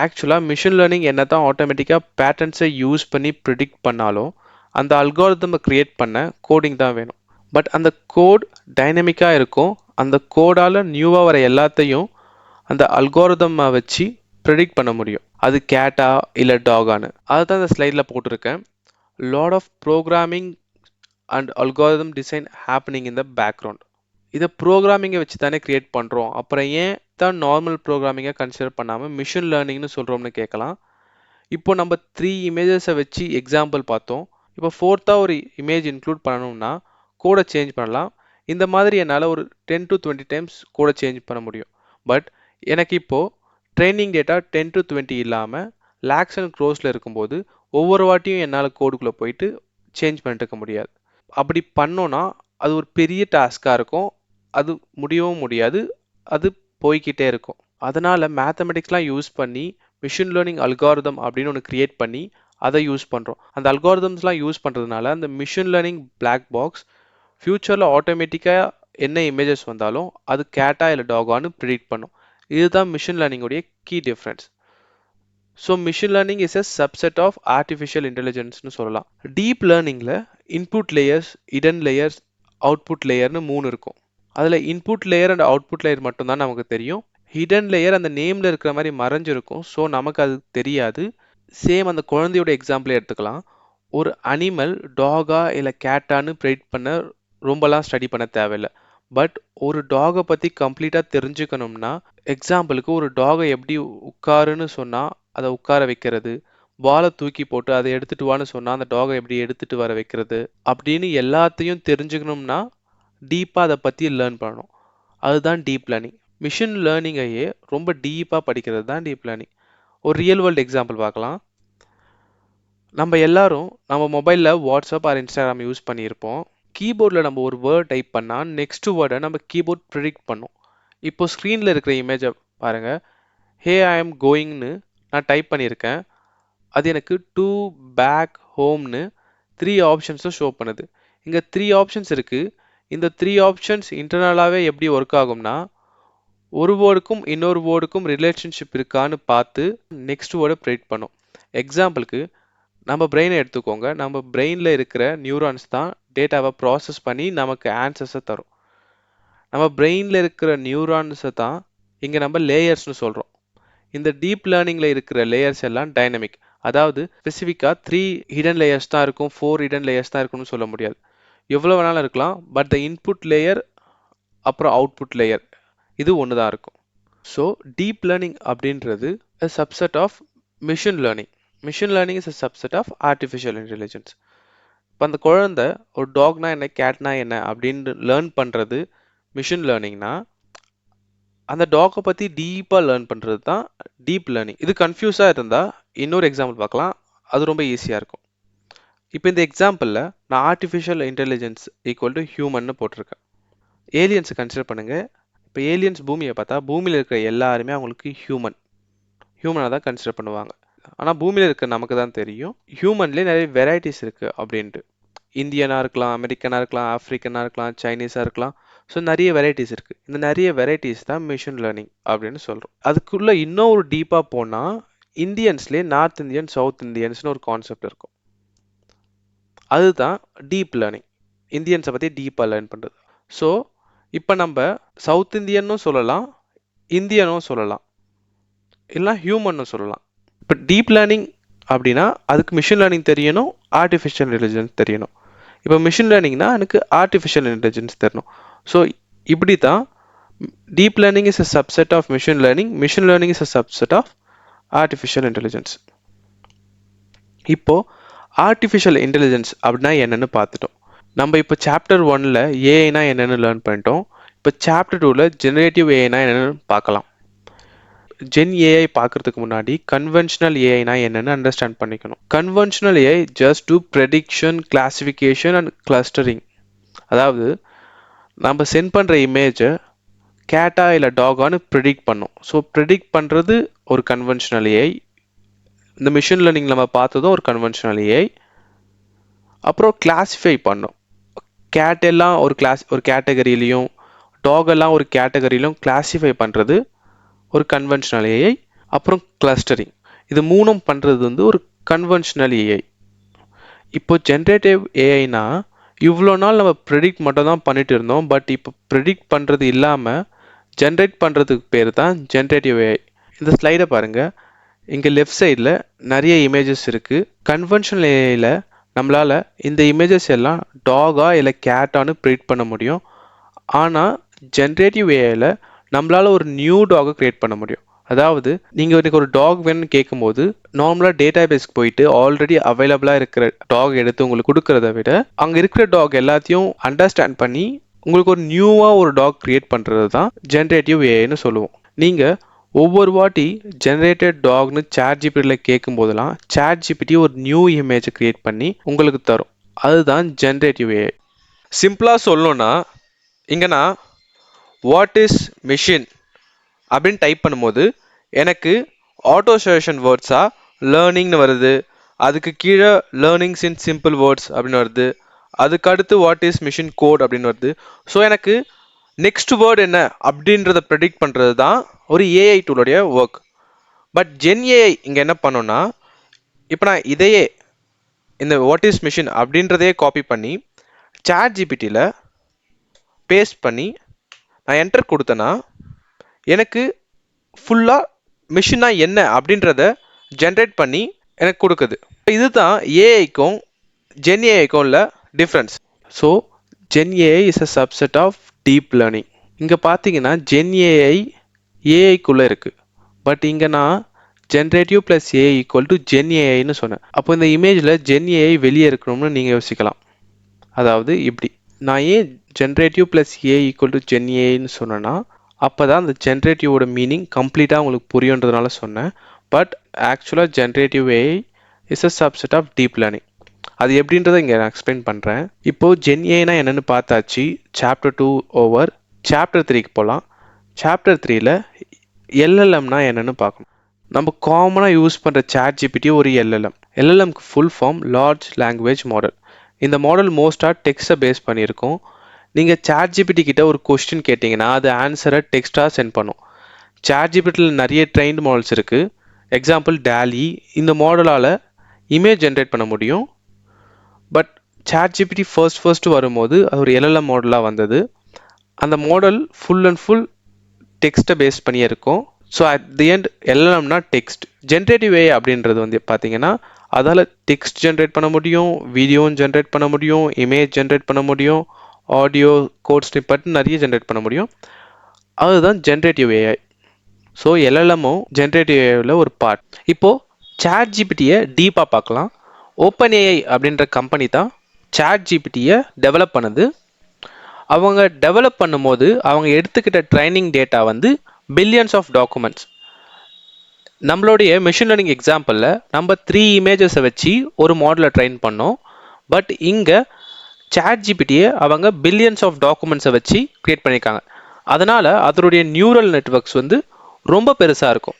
ஆக்சுவலாக மிஷின் லேர்னிங் என்ன தான் ஆட்டோமேட்டிக்காக பேட்டர்ன்ஸை யூஸ் பண்ணி ப்ரிடிக்ட் பண்ணாலும் அந்த அல்காரிதமை க்ரியேட் பண்ண கோடிங் தான் வேணும். பட் அந்த கோட் டைனமிக்காக இருக்கும். அந்த கோடால் நியூவாக வர எல்லாத்தையும் அந்த அல்காரிதமை வச்சு ப்ரெடிக்ட் பண்ண முடியும். அது கேட்டா இல்லை டாகான்னு. அதை தான் இந்த ஸ்லைடில் போட்டிருக்கேன். Lot of programming and algorithm design happening in the background. இதை ப்ரோக்ராமிங்கை வச்சு தானே க்ரியேட் பண்ணுறோம், அப்புறம் ஏன் தான் நார்மல் ப்ரோக்ராமிங்கை கன்சிடர் பண்ணாமல் மிஷின் லேர்னிங்னு சொல்கிறோம்னு கேட்கலாம். இப்போ நம்ம 3 இமேஜஸை வச்சு எக்ஸாம்பிள் பார்த்தோம். இப்போ 4th ஒரு இமேஜ் இன்க்ளூட் பண்ணணும்னா கோடை சேஞ்ச் பண்ணலாம். இந்த மாதிரி என்னால் ஒரு 10 to 20 டைம்ஸ் கோடை சேஞ்ச் பண்ண முடியும். பட் எனக்கு இப்போது ட்ரைனிங் டேட்டா 10 to 20 இல்லாமல் லேக்ஸ் அண்ட் க்ரோஸில் இருக்கும்போது ஒவ்வொரு வாட்டியும் என்னால் கோடுக்குள்ளே போயிட்டு சேஞ்ச் பண்ணிட்டு இருக்க முடியாது. அப்படி பண்ணோன்னா அது ஒரு பெரிய டாஸ்காக இருக்கும். அது முடியவும் முடியாது, அது போய்கிட்டே இருக்கும். அதனால் மேத்தமெட்டிக்ஸ்லாம் யூஸ் பண்ணி மிஷின் லேர்னிங் அல்காரிதம் அப்படின்னு ஒன்று க்ரியேட் பண்ணி அதை யூஸ் பண்ணுறோம். அந்த அல்காரிதம்ஸ்லாம் யூஸ் பண்ணுறதுனால அந்த மிஷின் லேர்னிங் பிளாக் பாக்ஸ் ஃப்யூச்சரில் ஆட்டோமேட்டிக்காக என்ன இமேஜஸ் வந்தாலும் அது கேட்டா இல்லை டாகான்னு ப்ரிடிக்ட் பண்ணும். இதுதான் மிஷின் லேர்னிங்கோடைய key difference. So machine learning is a subset of artificial இன்டெலிஜென்ஸ்னு சொல்லலாம். டீப் லேர்னிங்கில் input layers, hidden layers, output லேயர்னு 3 இருக்கும். அதில் input layer and output layer மட்டும்தான் நமக்கு தெரியும். ஹிடன் லேயர் அந்த நேமில் இருக்கிற மாதிரி மறைஞ்சிருக்கும். ஸோ நமக்கு அது தெரியாது. சேம் அந்த குழந்தையோட எக்ஸாம்பிளே எடுத்துக்கலாம். ஒரு அனிமல் டாகா இல்லை கேட்டான்னு ப்ரெடிக்ட் பண்ண ரொம்பலாம் ஸ்டடி பண்ண தேவையில்லை. பட் ஒரு டாகை பற்றி கம்ப்ளீட்டாக தெரிஞ்சுக்கணும்னா, எக்ஸாம்பிளுக்கு ஒரு டாகை எப்படி உட்காருன்னு சொன்னால் அதை உட்கார வைக்கிறது, பாலை தூக்கி போட்டு அதை எடுத்துகிட்டு வான்னு சொன்னால் அந்த டாகை எப்படி எடுத்துகிட்டு வர வைக்கிறது அப்படின்னு எல்லாத்தையும் தெரிஞ்சுக்கணும்னா டீப்பாக அதை பற்றி லேர்ன் பண்ணணும். அதுதான் டீப் லேர்னிங். மிஷின் லேர்னிங்கையே ரொம்ப டீப்பாக படிக்கிறது தான் டீப் லேர்னிங். ஒரு ரியல் வேர்ல்டு எக்ஸாம்பிள் பார்க்கலாம். நம்ம எல்லாரும் நம்ம மொபைலில் வாட்ஸ்அப் ஆர் இன்ஸ்டாகிராம் யூஸ் பண்ணியிருப்போம். கீபோர்டில் நம்ம ஒரு வேர்ட் டைப் பண்ணால் நெக்ஸ்ட் வேர்டை நம்ம கீபோர்ட் ப்ரிடிக்ட் பண்ணும். இப்போ ஸ்க்ரீனில் இருக்கிற இமேஜை பாருங்கள். ஹே ஐ எம் கோயிங்னு நான் டைப் பண்ணியிருக்கேன். அது எனக்கு டு, பேக், ஹோம்னு 3 ஆப்ஷன்ஸும் ஷோ பண்ணுது. இங்கே 3 ஆப்ஷன்ஸ் இருக்குது. இந்த 3 ஆப்ஷன்ஸ் இன்டர்னலாகவே எப்படி ஒர்க் ஆகும்னா, ஒரு வேர்டுக்கும் இன்னொரு வேர்டுக்கும் ரிலேஷன்ஷிப் இருக்கான்னு பார்த்து நெக்ஸ்ட் வேர்டை ப்ரிடிக்ட் பண்ணும். எக்ஸாம்பிளுக்கு நம்ம பிரெயினை எடுத்துக்கோங்க. நம்ம பிரெயினில் இருக்கிற நியூரான்ஸ் தான் டேட்டாவை ப்ராசஸ் பண்ணி நமக்கு ஆன்சர்ஸை தரும். நம்ம பிரெயினில் இருக்கிற நியூரான்ஸை தான் இங்கே நம்ம லேயர்ஸ்னு சொல்கிறோம். இந்த டீப் லேர்னிங்கில் இருக்கிற லேயர்ஸ் எல்லாம் டைனமிக். அதாவது ஸ்பெசிஃபிக்காக 3 ஹிடன் லேயர்ஸ் தான் இருக்கும், 4 ஹிடன் லேயர்ஸ் தான் இருக்கும்னு சொல்ல முடியாது. எவ்வளோ வேணாலும் இருக்கலாம். பட் த இன்புட் லேயர் அப்புறம் அவுட்புட் லேயர் இது ஒன்று தான் இருக்கும். ஸோ டீப் லேர்னிங் அப்படின்றது a subset of machine learning. Machine learning is a subset of artificial intelligence. இப்போ அந்த குழந்தை ஒரு டாக்னா என்ன கேட்னா என்ன அப்படின்னு லேர்ன் பண்ணுறது மிஷின் லேர்னிங்னா அந்த டாக்கை பற்றி டீப்பாக லேர்ன் பண்ணுறது தான் டீப் லேர்னிங். இது கன்ஃபியூஸாக இருந்தால் இன்னொரு எக்ஸாம்பிள் பார்க்கலாம், அது ரொம்ப ஈஸியாக இருக்கும். இப்போ இந்த எக்ஸாம்பிளில் நான் ஆர்டிஃபிஷியல் இன்டெலிஜென்ஸ் ஈக்குவல் டு ஹியூமன்னு போட்டிருக்கேன். ஏலியன்ஸை கன்சிடர் பண்ணுங்கள். இப்போ ஏலியன்ஸ் பூமியை பார்த்தா பூமியில் இருக்கிற எல்லாருமே அவங்களுக்கு ஹியூமனாக தான் கன்சிடர் பண்ணுவாங்க. ஆனால் பூமியில் இருக்க நமக்கு தான் தெரியும் ஹியூமன்லேயே நிறைய வெரைட்டிஸ் இருக்குது அப்படின்ட்டு. இந்தியனாக இருக்கலாம், அமெரிக்கனாக இருக்கலாம், ஆஃப்ரிக்கனாக இருக்கலாம், சைனீஸாக இருக்கலாம். ஸோ நிறைய வெரைட்டிஸ் இருக்குது. இந்த நிறைய வெரைட்டிஸ் தான் மிஷின் லேர்னிங் அப்படின்னு சொல்கிறோம். அதுக்குள்ளே இன்னும் ஒரு டீப்பாக போனால் இந்தியன்ஸ்லேயே நார்த் இந்தியன், சவுத் இந்தியன்ஸ்னு ஒரு கான்செப்ட் இருக்கும். அதுதான் டீப் லேர்னிங். இந்தியன்ஸை பற்றி டீப்பாக லேர்ன் பண்ணுறது. ஸோ இப்போ நம்ம சவுத் இந்தியனும் சொல்லலாம், இந்தியனும் சொல்லலாம், இல்லை ஹியூமன்னு சொல்லலாம். இப்போ டீப் லேர்னிங் அப்படின்னா அதுக்கு மிஷின் லேர்னிங் தெரியணும், ஆர்டிஃபிஷியல் இன்டெலிஜென்ஸ் தெரியணும். இப்போ மிஷின் லேர்னிங்னா எனக்கு ஆர்டிஃபிஷியல் இன்டெலிஜென்ஸ் தெரியணும். ஸோ இப்படி தான் deep learning is a subset of machine learning, machine learning is a subset of artificial intelligence. இப்போ ஆர்டிஃபிஷியல் இன்டெலிஜென்ஸ் அப்படின்னா என்னன்னு பார்த்துட்டோம். நம்ம இப்போ சாப்டர் 1ல் ஏஐனா என்னென்னு லேர்ன் பண்ணிட்டோம். இப்போ சாப்டர் 2ல் ஜெனரேட்டிவ் ஏஐனா என்னென்னு பார்க்கலாம். ஜென் ஏஐ பார்க்கறதுக்கு முன்னாடி கன்வென்ஷனல் ஏஐனா என்னென்னு அண்டர்ஸ்டாண்ட் பண்ணிக்கணும். Conventional AI just to prediction, classification and clustering. அதாவது நம்ம சென்ட் பண்ணுற இமேஜை கேட்டா இல்லை டாகான்னு ப்ரெடிக்ட் பண்ணோம். ஸோ ப்ரெடிக்ட் பண்ணுறது ஒரு கன்வென்ஷனல் ஏஐ. இந்த மிஷின் லேர்னிங் நம்ம பார்த்ததும் ஒரு கன்வென்ஷனல் ஏஐ. அப்புறம் கிளாஸிஃபை பண்ணோம். கேட் எல்லாம் ஒரு கேட்டகரியிலையும் டாக் எல்லாம் ஒரு கேட்டகரியிலும் கிளாஸிஃபை பண்ணுறது ஒரு கன்வென்ஷனல் ஏஐ. அப்புறம் கிளஸ்டரிங், இது மூணும் பண்ணுறது ஒரு கன்வென்ஷனல் ஏஐ. இப்போ ஜென்ரேட்டிவ் ஏஐனா இவ்வளோ நாள் நம்ம ப்ரெடிக்ட் மட்டும் தான் பண்ணிட்டு இருந்தோம். பட் இப்போ ப்ரெடிக்ட் பண்ணுறது இல்லாமல் ஜென்ரேட் பண்ணுறதுக்கு பேர் தான் ஜென்ரேட்டிவ் ஏஐ. இந்த ஸ்லைடை பாருங்கள். இங்கே லெஃப்ட் சைடில் நிறைய இமேஜஸ் இருக்குது. கன்வென்ஷனல் ஏஐயில் நம்மளால் இந்த இமேஜஸ் எல்லாம் டாகா இல்லை கேட்டான்னு ப்ரெடிக்ட் பண்ண முடியும். ஆனால் ஜென்ரேட்டிவ் ஏஐயில் நம்மளால் ஒரு நியூ டாகை க்ரியேட் பண்ண முடியும். அதாவது நீங்கள் எனக்கு ஒரு டாக் வேணும்னு கேட்கும்போது நார்மலாக டேட்டா பேஸ்க்கு போயிட்டு ஆல்ரெடி அவைலபிளாக இருக்கிற டாக் எடுத்து உங்களுக்கு கொடுக்கறத விட அங்கே இருக்கிற டாக் எல்லாத்தையும் அண்டர்ஸ்டாண்ட் பண்ணி உங்களுக்கு ஒரு நியூவாக ஒரு டாக் க்ரியேட் பண்ணுறது தான் ஜென்ரேட்டிவ் ஏஐன்னு சொல்லுவோம். நீங்கள் ஒவ்வொரு வாட்டி ஜென்ரேட்டட் டாக்னு சாட்ஜிபிடியில் கேட்கும் போதெல்லாம் சாட்ஜிபிடி ஒரு நியூ இமேஜை க்ரியேட் பண்ணி உங்களுக்கு தரும். அதுதான் ஜென்ரேட்டிவ் ஏஐ. சிம்பிளாக சொல்லணும்னா இங்கே நான் வாட் இஸ் மிஷின் அப்படின்னு டைப் பண்ணும்போது எனக்கு ஆட்டோ சஜஷன் வேர்ட்ஸாக லேர்னிங்னு வருது. அதுக்கு கீழே லேர்னிங்ஸ் இன் சிம்பிள் வேர்ட்ஸ் அப்படின்னு வருது. அதுக்கு அடுத்து வாட் இஸ் மிஷின் கோட் அப்படின்னு வருது. ஸோ எனக்கு நெக்ஸ்ட் வேர்டு என்ன அப்படின்றத ப்ரெடிக்ட் பண்ணுறது தான் ஒரு ஏஐ டூலுடைய ஒர்க். பட் ஜென் ஏஐ இங்கே என்ன பண்ணோன்னா, இப்போ நான் இதையே இந்த வாட் இஸ் மிஷின் அப்படின்றதையே காப்பி பண்ணி சாட் ஜிபிடியில் பேஸ்ட் பண்ணி நான் என்டர் கொடுத்தேன்னா எனக்கு ஃபுல்லாக மிஷினா என்ன அப்படின்றத ஜென்ரேட் பண்ணி எனக்கு கொடுக்குது. இதுதான் ஏஐக்கும் ஜென் ஏஐக்கும் உள்ள difference. So gen AI is a subset of deep learning. இங்கே பார்த்தீங்கன்னா ஜென் ஏஐ ஏஐக்குள்ளே இருக்குது. பட் இங்கே நான் generative plus AI equal to gen ஏஐன்னு சொன்னேன். அப்போ இந்த இமேஜில் ஜென் ஏஐ வெளியே இருக்கணும்னு நீங்கள் யோசிக்கலாம். அதாவது இப்படி நான் ஏன் generative plus AI equal to gen ஏஐன்னு சொன்னேன்னா அப்போ தான் அந்த ஜென்ரேட்டிவோட மீனிங் கம்ப்ளீட்டாக உங்களுக்கு புரியுன்றதுனால சொன்னேன். பட் ஆக்சுவலாக generative AI is a subset of deep learning. அது எப்படின்றத இங்கே நான் எக்ஸ்பிளைன் பண்ணுறேன். இப்போது ஜென் ஏஐனா என்னென்னு பார்த்தாச்சு. Chapter 2 over. சாப்டர் 3க்கு போகலாம். சாப்டர் 3ல் எல்எல்எம்னா என்னென்னு பார்க்கணும். நம்ம காமனாக யூஸ் பண்ணுற சாட் ஜிபிடி ஒரு எல்எல்எம். எல்எல்எம்க்கு full form large language model. இந்த மாடல் மோஸ்ட்டாக டெக்ஸ்ட்டை பேஸ் பண்ணியிருக்கோம். நீங்கள் சாட் ஜிபிடி கிட்ட ஒரு கொஸ்டின் கேட்டிங்கன்னா அது ஆன்சரை டெக்ஸ்ட்டாக சென்ட் பண்ணும். சாட் ஜிபிடியில் நிறைய ட்ரெயின்டு மாடல்ஸ் இருக்குது. Example DALL-E. இந்த மாடலால் இமேஜ் ஜென்ரேட் பண்ண முடியும். பட் சாட் ஜிபிடி ஃபர்ஸ்ட்டு வரும்போது அது ஒரு எல்எல்எம் மாடலாக வந்தது. அந்த மாடல் ஃபுல் அண்ட் ஃபுல் டெக்ஸ்ட்டை பேஸ் பண்ணியே இருக்கும். ஸோ அட் தி எண்ட் எல்எல்எம்னா டெக்ஸ்ட். ஜென்ரேட்டிவ் ஏஐ அப்படின்றது பார்த்தீங்கன்னா அதால் டெக்ஸ்ட் ஜென்ரேட் பண்ண முடியும், வீடியோவும் ஜென்ரேட் பண்ண முடியும், இமேஜ் ஜென்ரேட் பண்ண முடியும், ஆடியோ, கோட் ஸ்னிப்பட் நிறைய ஜென்ரேட் பண்ண முடியும். அதுதான் ஜென்ரேட்டிவ் ஏஐ. ஸோ எல்எல்எம்மும் ஜென்ரேட்டிவ் ஏஐயில் ஒரு பார்ட். இப்போது சாட் ஜிபிடியை டீப்பாக பார்க்கலாம். ஓப்பன் ஏஐ அப்படின்ற கம்பெனி தான் சாட் ஜிபிடியை டெவலப் பண்ணுது. அவங்க டெவலப் பண்ணும்போது அவங்க எடுத்துக்கிட்ட ட்ரைனிங் டேட்டா வந்து பில்லியன்ஸ் ஆஃப் டாக்குமெண்ட்ஸ். நம்மளுடைய மெஷின் லேர்னிங் எக்ஸாம்பிளில் நம்ம 3 இமேஜஸை வச்சு ஒரு மாடலை ட்ரெயின் பண்ணோம். பட் இங்கே சாட் ஜிபிடியை அவங்க பில்லியன்ஸ் ஆஃப் டாக்குமெண்ட்ஸை வச்சு க்ரியேட் பண்ணியிருக்காங்க. அதனால் அதனுடைய நியூரல் நெட்வொர்க்ஸ் வந்து ரொம்ப பெருசாக இருக்கும்.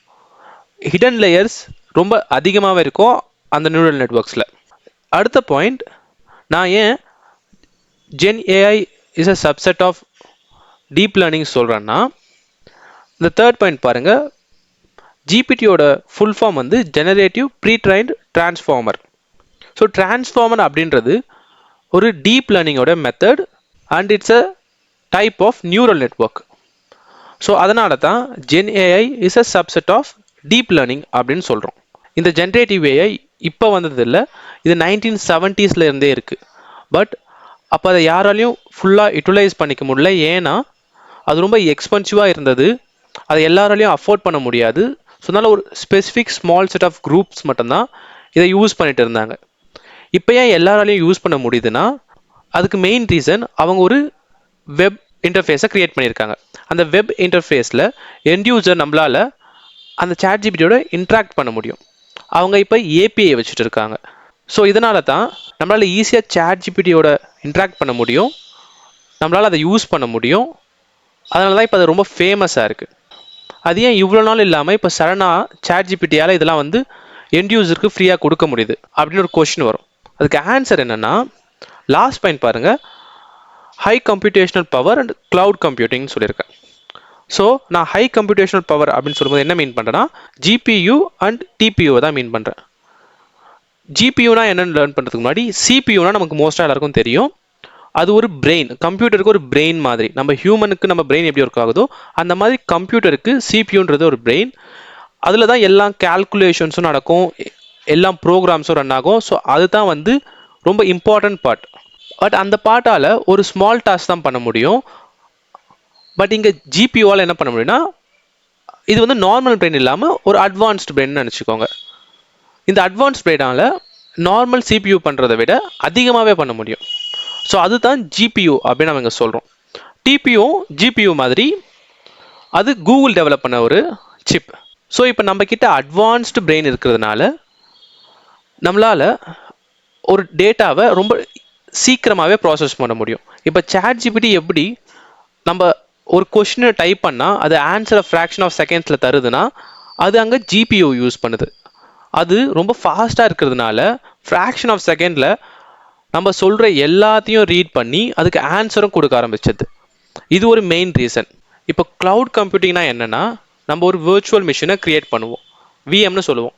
ஹிடன் லேயர்ஸ் ரொம்ப அதிகமாகவே இருக்கும் அந்த நியூரல் நெட்வொர்க்ஸில். அடுத்த பாயிண்ட், நான் ஏன் gen AI is a subset of deep learning சொல்கிறேன்னா, இந்த தேர்ட் பாயிண்ட் பாருங்கள். ஜிபிடியோட ஃபுல் ஃபார்ம் வந்து generative pretrained transformer. So transformer அப்படின்றது ஒரு டீப் லேர்னிங்கோட method and it's a type of neural network. So அதனால தான் gen AI is a subset of deep learning அப்படின்னு சொல்கிறோம். இந்த ஜென்ரேட்டிவ் ஏஐ இப்போ வந்ததில்லை, இது 1970s இருந்தே இருக்குது. பட் அப்போ அதை யாராலையும் ஃபுல்லாக யூட்டிலைஸ் பண்ணிக்க முடியல. ஏன்னா அது ரொம்ப எக்ஸ்பென்சிவாக இருந்தது, அதை எல்லாராலையும் அஃபோர்ட் பண்ண முடியாது. ஸோ அதனால் ஒரு specific small set of groups மட்டும்தான் இதை யூஸ் பண்ணிட்டு இருந்தாங்க. இப்போ ஏன் எல்லாராலையும் யூஸ் பண்ண முடியுதுன்னா, அதுக்கு மெயின் ரீசன் அவங்க ஒரு வெப் இன்டர்ஃபேஸை க்ரியேட் பண்ணியிருக்காங்க. அந்த வெப் இன்டர்ஃபேஸில் எண்ட் யூசர் நம்மளால் அந்த சாட் ஜிபிடியோட இன்ட்ராக்ட் பண்ண முடியும். அவங்க இப்போ ஏபிஐ வச்சுட்டு இருக்காங்க. ஸோ இதனால தான் நம்மளால் ஈஸியாக சாட் ஜிபிடியோட இன்ட்ராக்ட் பண்ண முடியும், நம்மளால் அதை யூஸ் பண்ண முடியும். அதனால தான் இப்போ அது ரொம்ப ஃபேமஸாக இருக்குது. அது ஏன் இவ்வளோ நாள் இல்லாமல் இப்போ சடனாக சாட் ஜிபிடியால் இதெல்லாம் வந்து எண்ட் யூசருக்கு ஃப்ரீயாக கொடுக்க முடியுது அப்படின்னு ஒரு கொஷின் வரும். அதுக்கு ஆன்சர் என்னென்னா, லாஸ்ட் பாயிண்ட் பாருங்கள், high computational power and cloud கம்ப்யூட்டிங்னு சொல்லியிருக்கேன். ஸோ நான் ஹை கம்ப்யூட்டேஷனல் பவர் அப்படின்னு சொல்லும்போது என்ன மீன் பண்ணுறேன்னா, ஜிபியு அண்ட் டிபியூவை தான் மீன் பண்ணுறேன். ஜிபியூனா என்னென்னு லேர்ன் பண்ணுறதுக்கு முன்னாடி சிபியூனா நமக்கு மோஸ்ட்டாக எல்லாருக்கும் தெரியும். அது ஒரு பிரெயின், கம்ப்யூட்டருக்கு ஒரு பிரெயின் மாதிரி. நம்ம ஹியூமனுக்கு நம்ம பிரெயின் எப்படி ஒர்க் ஆகுதோ அந்த மாதிரி கம்ப்யூட்டருக்கு சிபியூன்றது ஒரு பிரெயின். அதில் தான் எல்லா கேல்குலேஷன்ஸும் நடக்கும், எல்லா ப்ரோக்ராம்ஸும் ரன் ஆகும். ஸோ அதுதான் வந்து ரொம்ப இம்பார்ட்டன்ட் பார்ட். பட் அந்த பார்ட்டால் ஒரு ஸ்மால் டாஸ்க் தான் பண்ண முடியும். பட் இங்கே ஜிபியூவால் என்ன பண்ண முடியும்னா, இது வந்து நார்மல் பிரெயின் இல்லாமல் ஒரு அட்வான்ஸ்டு பிரெயின் நினச்சிக்கோங்க. இந்த அட்வான்ஸ்ட் பிரெயினால் நார்மல் சிபியூ பண்ணுறதை விட அதிகமாகவே பண்ண முடியும். ஸோ அதுதான் ஜிபியூ அப்படின்னு நம்ம இங்கே சொல்கிறோம். டிபியூ ஜிபியூ மாதிரி அது கூகுள் டெவலப் பண்ண ஒரு சிப். ஸோ இப்போ நம்மக்கிட்ட அட்வான்ஸ்டு பிரெயின் இருக்கிறதுனால நம்மளால் ஒரு டேட்டாவை ரொம்ப சீக்கிரமாகவே ப்ராசஸ் பண்ண முடியும். இப்போ சாட் ஜிபிடி எப்படி நம்ம ஒரு கொஷினை டைப் பண்ணால் அது ஆன்சரை ஃப்ராக்ஷன் ஆஃப் செகண்ட்ஸில் தருதுன்னா, அது அங்கே ஜிபியூ யூஸ் பண்ணுது. அது ரொம்ப ஃபாஸ்ட்டாக இருக்கிறதுனால ஃப்ராக்ஷன் ஆஃப் செகண்டில் நம்ம சொல்கிற எல்லாத்தையும் ரீட் பண்ணி அதுக்கு ஆன்சரும் கொடுக்க ஆரம்பிச்சது. இது ஒரு மெயின் ரீசன். இப்போ க்ளவுட் கம்ப்யூட்டிங்னா என்னென்னா, நம்ம ஒரு விர்ச்சுவல் மிஷினை க்ரியேட் பண்ணுவோம், விஎம்னு சொல்லுவோம்.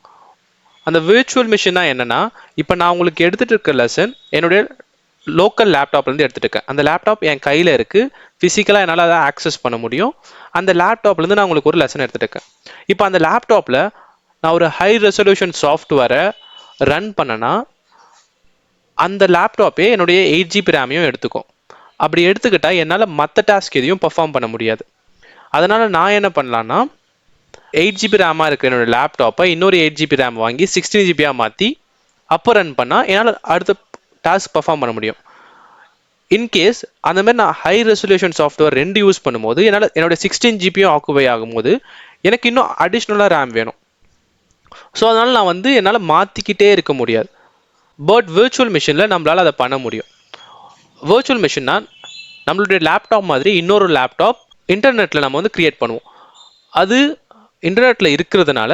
அந்த விர்ச்சுவல் மிஷினா என்னென்னா, இப்போ நான் உங்களுக்கு எடுத்துகிட்டு இருக்க லெசன் என்னுடைய லோக்கல் லேப்டாப்லேருந்து எடுத்துகிட்டு இருக்கேன். அந்த லேப்டாப் என் கையில் இருக்குது, ஃபிசிக்கலாக என்னால் அதை ஆக்சஸ் பண்ண முடியும். அந்த லேப்டாப்லேருந்து நான் உங்களுக்கு ஒரு லெசன் எடுத்துகிட்டு இருக்கேன். இப்போ அந்த லேப்டாப்பில் நான் ஒரு ஹை ரெசல்யூஷன் சாஃப்ட்வேரை ரன் பண்ணனா அந்த லேப்டாப்பே என்னுடைய 8GB ரேமையும் எடுத்துக்கும். அப்படி எடுத்துக்கிட்டால் என்னால் மற்ற டாஸ்க் எதையும் பர்ஃபார்ம் பண்ண முடியாது. அதனால் நான் என்ன பண்ணலான்னா, 8GB ரேமாக இருக்கிற என்னோடய லேப்டாப்பை இன்னொரு 8GB ரேம் வாங்கி 16GBயாக மாற்றி அப்போ ரன் பண்ணால் என்னால் அடுத்த டாஸ்க் பர்ஃபார்ம் பண்ண முடியும். இன்கேஸ் அந்த மாதிரி நான் ஹை ரெசல்யூஷன் சாஃப்ட்வேர் 2 யூஸ் பண்ணும்போது என்னால் என்னோடய 16GBயும் ஆக்குபை ஆகும்போது எனக்கு இன்னும் அடிஷ்னலாக ரேம் வேணும். ஸோ அதனால் நான் வந்து என்னால் மாற்றிக்கிட்டே இருக்க முடியாது. பட் விர்ச்சுவல் மிஷினில் நம்மளால் அதை பண்ண முடியும். விர்ச்சுவல் மிஷின்னா நம்மளுடைய லேப்டாப் மாதிரி இன்னொரு லேப்டாப் இன்டர்நெட்டில் நம்ம வந்து க்ரியேட் பண்ணுவோம். அது இன்டர்நெட்டில் இருக்கிறதுனால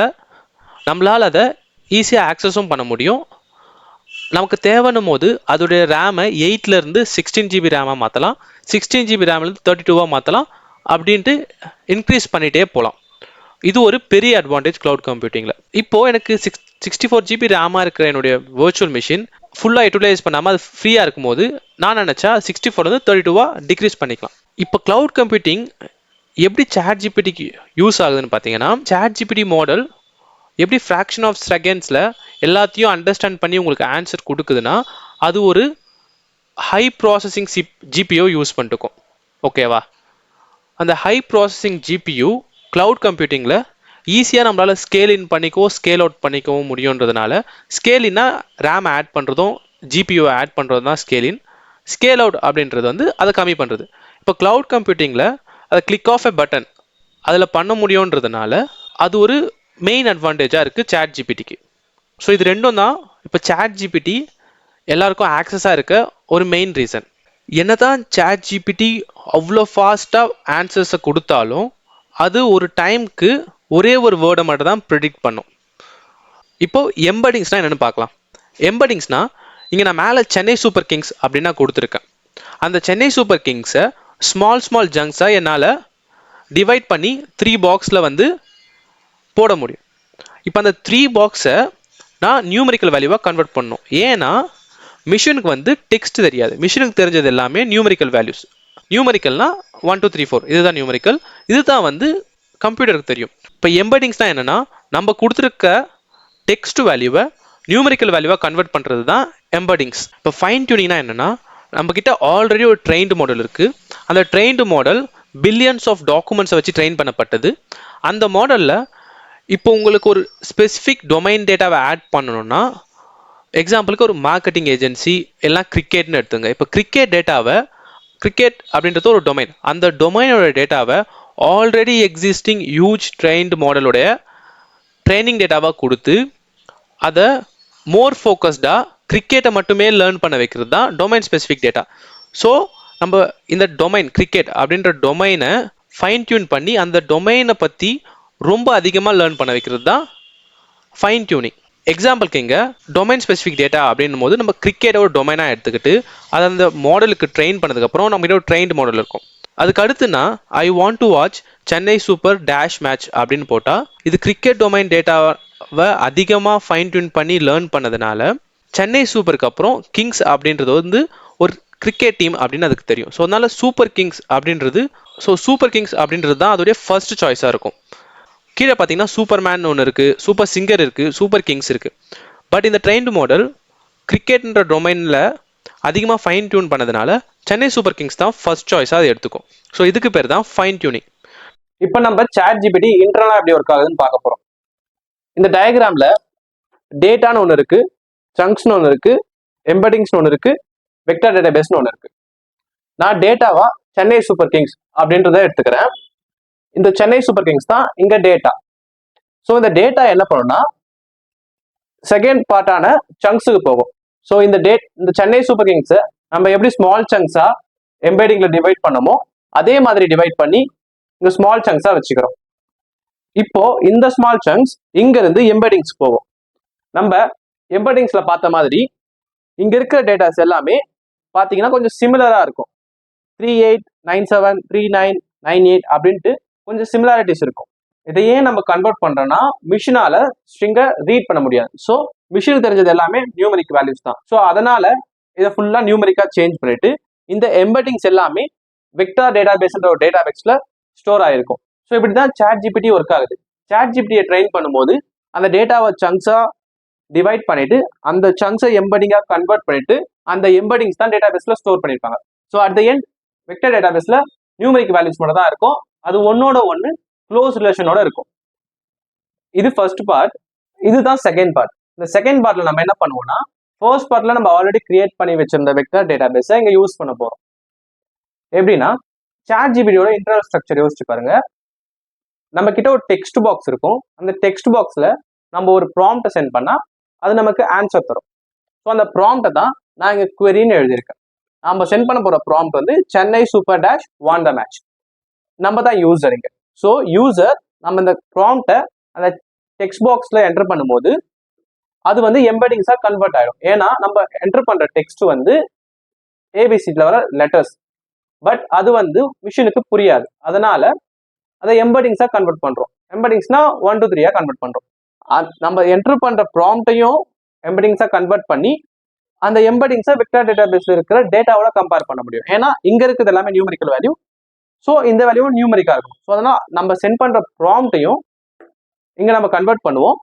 நம்மளால் அதை ஈஸியாக ஆக்சஸும் பண்ண முடியும். நமக்கு தேவைன்னும் போது அதோடைய ரேமை 8லேருந்து 16GB ரேமாக மாற்றலாம், 16GB ரேம்லேருந்து 32வாக மாற்றலாம், அப்படின்ட்டு இன்க்ரீஸ் பண்ணிகிட்டே போகலாம். இது ஒரு பெரிய அட்வான்டேஜ் க்ளவுட் கம்ப்யூட்டிங்கில். இப்போது எனக்கு 64GB ரேமாக இருக்கிற என்னுடைய விர்ச்சுவல் மிஷின் ஃபுல்லாக யூட்டிலைஸ் பண்ணாமல் அது ஃப்ரீயாக இருக்கும்போது நான் நினச்சா 64லேருந்து 32வாக டிக்ரீஸ் பண்ணிக்கலாம். இப்போ க்ளவுட் கம்ப்யூட்டிங் எப்படி சாட் ஜிபிடிக்கு யூஸ் ஆகுதுன்னு பார்த்தீங்கன்னா, சாட் ஜிபிடி மாடல் எப்படி ஃப்ராக்ஷன் ஆஃப் செகண்ட்ஸில் எல்லாத்தையும் அண்டர்ஸ்டாண்ட் பண்ணி உங்களுக்கு ஆன்சர் கொடுக்குதுன்னா, அது ஒரு ஹை ப்ராசஸிங் ஜிபியூ யூஸ் பண்ணிட்டுக்கும். ஓகேவா? அந்த ஹை ப்ராசஸிங் ஜிபியூ க்ளவுட் கம்ப்யூட்டிங்கில் ஈஸியாக நம்மளால் scale in பண்ணிக்கவும் scale out பண்ணிக்கவும் முடியுன்றதுனால, scale இன்னா ரேம் ஆட் பண்ணுறதும் ஜிபியூவை ஆட் பண்ணுறது தான் ஸ்கேல் இன். ஸ்கேல் அவுட் அப்படின்றது வந்து அதை கம்மி பண்ணுறது. இப்போ க்ளவுட் கம்ப்யூட்டிங்கில் அதை கிளிக் ஆஃப் எ பட்டன் அதில் பண்ண முடியுன்றதுனால அது ஒரு மெயின் அட்வான்டேஜாக இருக்குது சாட் ஜிபிடிக்கு. ஸோ இது ரெண்டும் தான் இப்போ சாட் ஜிபிடி எல்லாருக்கும் ஆக்சஸாக இருக்க ஒரு மெயின் ரீசன். என்ன தான் சாட் ஜிபிடி அவ்வளோ ஃபாஸ்ட்டாக ஆன்சர்ஸை கொடுத்தாலும் அது ஒரு டைமுக்கு ஒரே ஒரு வேர்டை மட்டும் தான் ப்ரிடிக்ட் பண்ணும். இப்போ எம்படிங்ஸ்னால் என்னென்னு பார்க்கலாம். எம்படிங்ஸ்னால் இங்கே நான் மேலே சென்னை சூப்பர் கிங்ஸ் அப்படின்னா கொடுத்துருக்கேன். அந்த சென்னை சூப்பர் கிங்ஸை ஸ்மால் ஜங்க்ஸாக என்னால் டிவைட் பண்ணி 3 பாக்ஸில் வந்து போட முடியும். இப்போ அந்த 3 பாக்ஸை நான் நியூமரிக்கல் வேல்யூவாக கன்வெர்ட் பண்ணணும். ஏன்னா மிஷினுக்கு வந்து டெக்ஸ்ட் தெரியாது. மிஷினுக்கு தெரிஞ்சது எல்லாமே நியூமரிக்கல் வேல்யூஸ். நியூமரிக்கல்னா 1 2 3 4 இதுதான் நியூமரிக்கல். இதுதான் வந்து கம்ப்யூட்டருக்கு தெரியும். இப்போ எம்படிங்ஸ்னால் என்னென்னா நம்ம கொடுத்துருக்க டெக்ஸ்ட் வேல்யூவை நியூமரிக்கல் வேல்யூவாக கன்வெர்ட் பண்ணுறது தான் எம்படிங்ஸ். இப்போ ஃபைன் டியூனிங்னா என்னென்னா நம்மக்கிட்ட ஆல்ரெடி ஒரு ட்ரெயின்டு மாடல் இருக்குது. அந்த ட்ரெயின்டு மாடல் பில்லியன்ஸ் ஆஃப் டாக்குமெண்ட்ஸை வச்சு ட்ரெயின் பண்ணப்பட்டது. அந்த மாடலில் இப்போ உங்களுக்கு ஒரு ஸ்பெசிஃபிக் டொமைன் டேட்டாவை ஆட் பண்ணணும்னா, எக்ஸாம்பிளுக்கு ஒரு மார்க்கெட்டிங் ஏஜென்சி எல்லாம் கிரிக்கெட்னு எடுத்துங்க. இப்போ கிரிக்கெட் அப்படின்றது ஒரு டொமைன். அந்த டொமைனோட டேட்டாவை ஆல்ரெடி எக்ஸிஸ்டிங் ஹியூஜ் ட்ரெயின்டு மாடலுடைய ட்ரைனிங் டேட்டாவாக கொடுத்து அதை மோர் ஃபோக்கஸ்டாக கிரிக்கெட்டை மட்டுமே லேர்ன் பண்ண வைக்கிறது தான் டொமைன் ஸ்பெசிஃபிக் டேட்டா. ஸோ நம்ம இந்த டொமைன் கிரிக்கெட் அப்படின்ற டொமைனை ஃபைன் டியூன் பண்ணி அந்த டொமைனை பற்றி ரொம்ப அதிகமாக லேர்ன் பண்ண வைக்கிறது தான் ஃபைன் டியூனிங். எக்ஸாம்பிளுக்கு இங்கே டொமைன் ஸ்பெசிஃபிக் டேட்டா அப்படின்னும் போது நம்ம கிரிக்கெட்டை ஒரு டொமைனாக எடுத்துக்கிட்டு அதை அந்த மாடலுக்கு ட்ரெயின் பண்ணதுக்கப்புறம் நம்மகிட்ட ஒரு ட்ரெயின்டு மாடல் இருக்கும். அதுக்கு அடுத்துனா I want to watch Chennai super dash match அப்படின்னு போட்டால் இது கிரிக்கெட் டொமைன் டேட்டாவை அதிகமாக ஃபைன் டியூன் பண்ணி லேர்ன் பண்ணதுனால சென்னை சூப்பருக்கு அப்புறம் கிங்ஸ் அப்படின்றது வந்து ஒரு கிரிக்கெட் டீம் அப்படின்னு அதுக்கு தெரியும். ஸோ அதனால சூப்பர் கிங்ஸ் அப்படின்றது தான் அதோடைய ஃபர்ஸ்ட் சாய்ஸாக இருக்கும். கீழே பார்த்தீங்கன்னா சூப்பர்மேன் ஒன்று இருக்குது, சூப்பர் சிங்கர் இருக்குது, சூப்பர் கிங்ஸ் இருக்குது. பட் இந்த ட்ரெயின்டு மாடல் கிரிக்கெட்ன்ற டொமைனில் அதிகமாக ஃபைன் டியூன் பண்ணதுனால சென்னை சூப்பர் கிங்ஸ் தான் ஃபர்ஸ்ட் சாய்ஸாக அதை எடுத்துக்கும். ஸோ இதுக்கு பேர் தான் ஃபைன் டியூனிங். இப்போ நம்ம சாட் ஜிபிடி இன்டர்னலாக எப்படி ஒர்க் ஆகுதுன்னு பார்க்க போகிறோம். இந்த டயக்ராமில் டேட்டான்னு ஒன்று இருக்குது, சங்க்ஸ்னு ஒன்று இருக்குது, எம்படிங்ஸ்னு ஒன்று இருக்குது, வெக்டர் டேட்டாபேஸ்னு ஒன்று இருக்குது. நான் டேட்டாவா சென்னை சூப்பர் கிங்ஸ் அப்படின்றத எடுத்துக்கிறேன். இந்த சென்னை சூப்பர் கிங்ஸ் தான் இங்கே டேட்டா. ஸோ இந்த டேட்டா என்ன பண்ணுன்னா செகண்ட் பார்ட்டான சங்க்ஸுக்கு போகும். ஸோ இந்த சென்னை சூப்பர் கிங்ஸை நம்ம எப்படி ஸ்மால் சங்க்ஸா எம்பெடிங்ல டிவைட் பண்ணமோ அதே மாதிரி டிவைட் பண்ணி இந்த ஸ்மால் சங்க்ஸா வச்சுக்கிறோம். இப்போ இந்த ஸ்மால் சங்க்ஸ் இங்க இருந்து எம்பெடிங்ஸ் போகும். நம்ம எம்பெடிங்ஸ்ல பார்த்த மாதிரி இங்க இருக்கிற டேட்டாஸ் எல்லாமே பார்த்தீங்கன்னா கொஞ்சம் சிமிலரா இருக்கும். 3897 3998 அப்படின்ட்டு கொஞ்சம் சிமிலாரிட்டிஸ் இருக்கும். இதையே நம்ம கன்வெர்ட் பண்றோம்னா மிஷினால ஸ்ட்ரிங்கை ரீட் பண்ண முடியாது. ஸோ மிஷினுக்கு தெரிஞ்சது எல்லாமே நியூமரிக் வேல்யூஸ் தான். ஸோ அதனால இதை ஃபுல்லா நியூமரிக்கா சேஞ்ச் பண்ணிட்டு இந்த எம்பெடிங்ஸ் எல்லாமே வெக்டார் டேட்டாபேஸ்ன்ற ஒரு டேட்டாபேஸ்ல ஸ்டோர் ஆயிருக்கும். ஸோ இப்படிதான் சாட் ஜிபிடி ஒர்க் ஆகுது. சாட் ஜிபிடியை ட்ரெயின் பண்ணும்போது அந்த டேட்டாவை சங்க்ஸா டிவைட் பண்ணிட்டு அந்த சங்க்ஸை எம்பெடிங்கா கன்வெர்ட் பண்ணிட்டு அந்த எம்பெடிங்ஸ் தான் டேட்டாபேஸ்ல ஸ்டோர் பண்ணிருப்பாங்க. So at the end vector டேட்டாபேஸ்ல நியூமரிக் வேல்யூஸ் மட்டும் தான் இருக்கும். அது ஒன்னோட ஒன்று க்ளோஸ் ரிலேஷனோட இருக்கும். இது ஃபர்ஸ்ட் பார்ட். இதுதான் செகண்ட் பார்ட். இந்த செகண்ட் பார்ட்ல நம்ம என்ன பண்ணுவோம்னா ஃபர்ஸ்ட் பார்ட்ல நம்ம ஆல்ரெடி கிரியேட் பண்ணி வச்சிருந்த வெக்டர் டேட்டாபேஸை இங்க யூஸ் பண்ண போறோம். எப்படின்னா சாட் ஜிபிடியோட இன்டர்னல் ஸ்ட்ரக்சர் யோசிச்சு பாருங்க. நம்ம கிட்ட ஒரு டெக்ஸ்ட் பாக்ஸ் இருக்கும். அந்த டெக்ஸ்ட் பாக்ஸ்ல நம்ம ஒரு ப்ராம்ப்டை சென்ட் பண்ணா அது நமக்கு ஆன்சர் தரும். ஸோ அந்த ப்ராம்ப்டை தான் நான் இங்க குவரின்னு எழுதியிருக்கேன். நம்ம சென்ட் பண்ண போற ப்ராம்ப்ட் வந்து Chennai super dash won the match. நம்ம தான் யூசர் இங்க. ஸோ யூசர் நம்ம இந்த ப்ராம்ப்டை அந்த டெக்ஸ்ட் பாக்ஸ்ல என்டர் பண்ணும்போது அது வந்து எம்பெடிங்ஸா கன்வெர்ட் ஆயிடும். ஏன்னா நம்ம என்டர் பண்ற டெக்ஸ்ட் வந்து ஏபிசில வர லெட்டர்ஸ். பட் அது வந்து மிஷினுக்கு புரியாது. அதனால அதை எம்பெடிங்ஸா கன்வெர்ட் பண்றோம். எம்பெடிங்ஸ்னா 1 2 3 கன்வெர்ட் பண்றோம். நம்ம என்டர் பண்ற ப்ராம்ப்டையும் எம்பெடிங்ஸா கன்வெர்ட் பண்ணி அந்த எம்பெடிங்ஸை வெக்டர் டேட்டாபேஸ்ல இருக்கிற டேட்டாவோட கம்பேர் பண்ண முடியும். ஏன்னா இங்க இருக்கிறது எல்லாமே நியூமரிக்கல் வேல்யூ. ஸோ இந்த வேல்யூவும் நியூமரிக்கா இருக்கும். ஸோ அதனால நம்ம சென்ட் பண்ற ப்ராம்ப்டையும் இங்க நம்ம கன்வெர்ட் பண்ணுவோம்.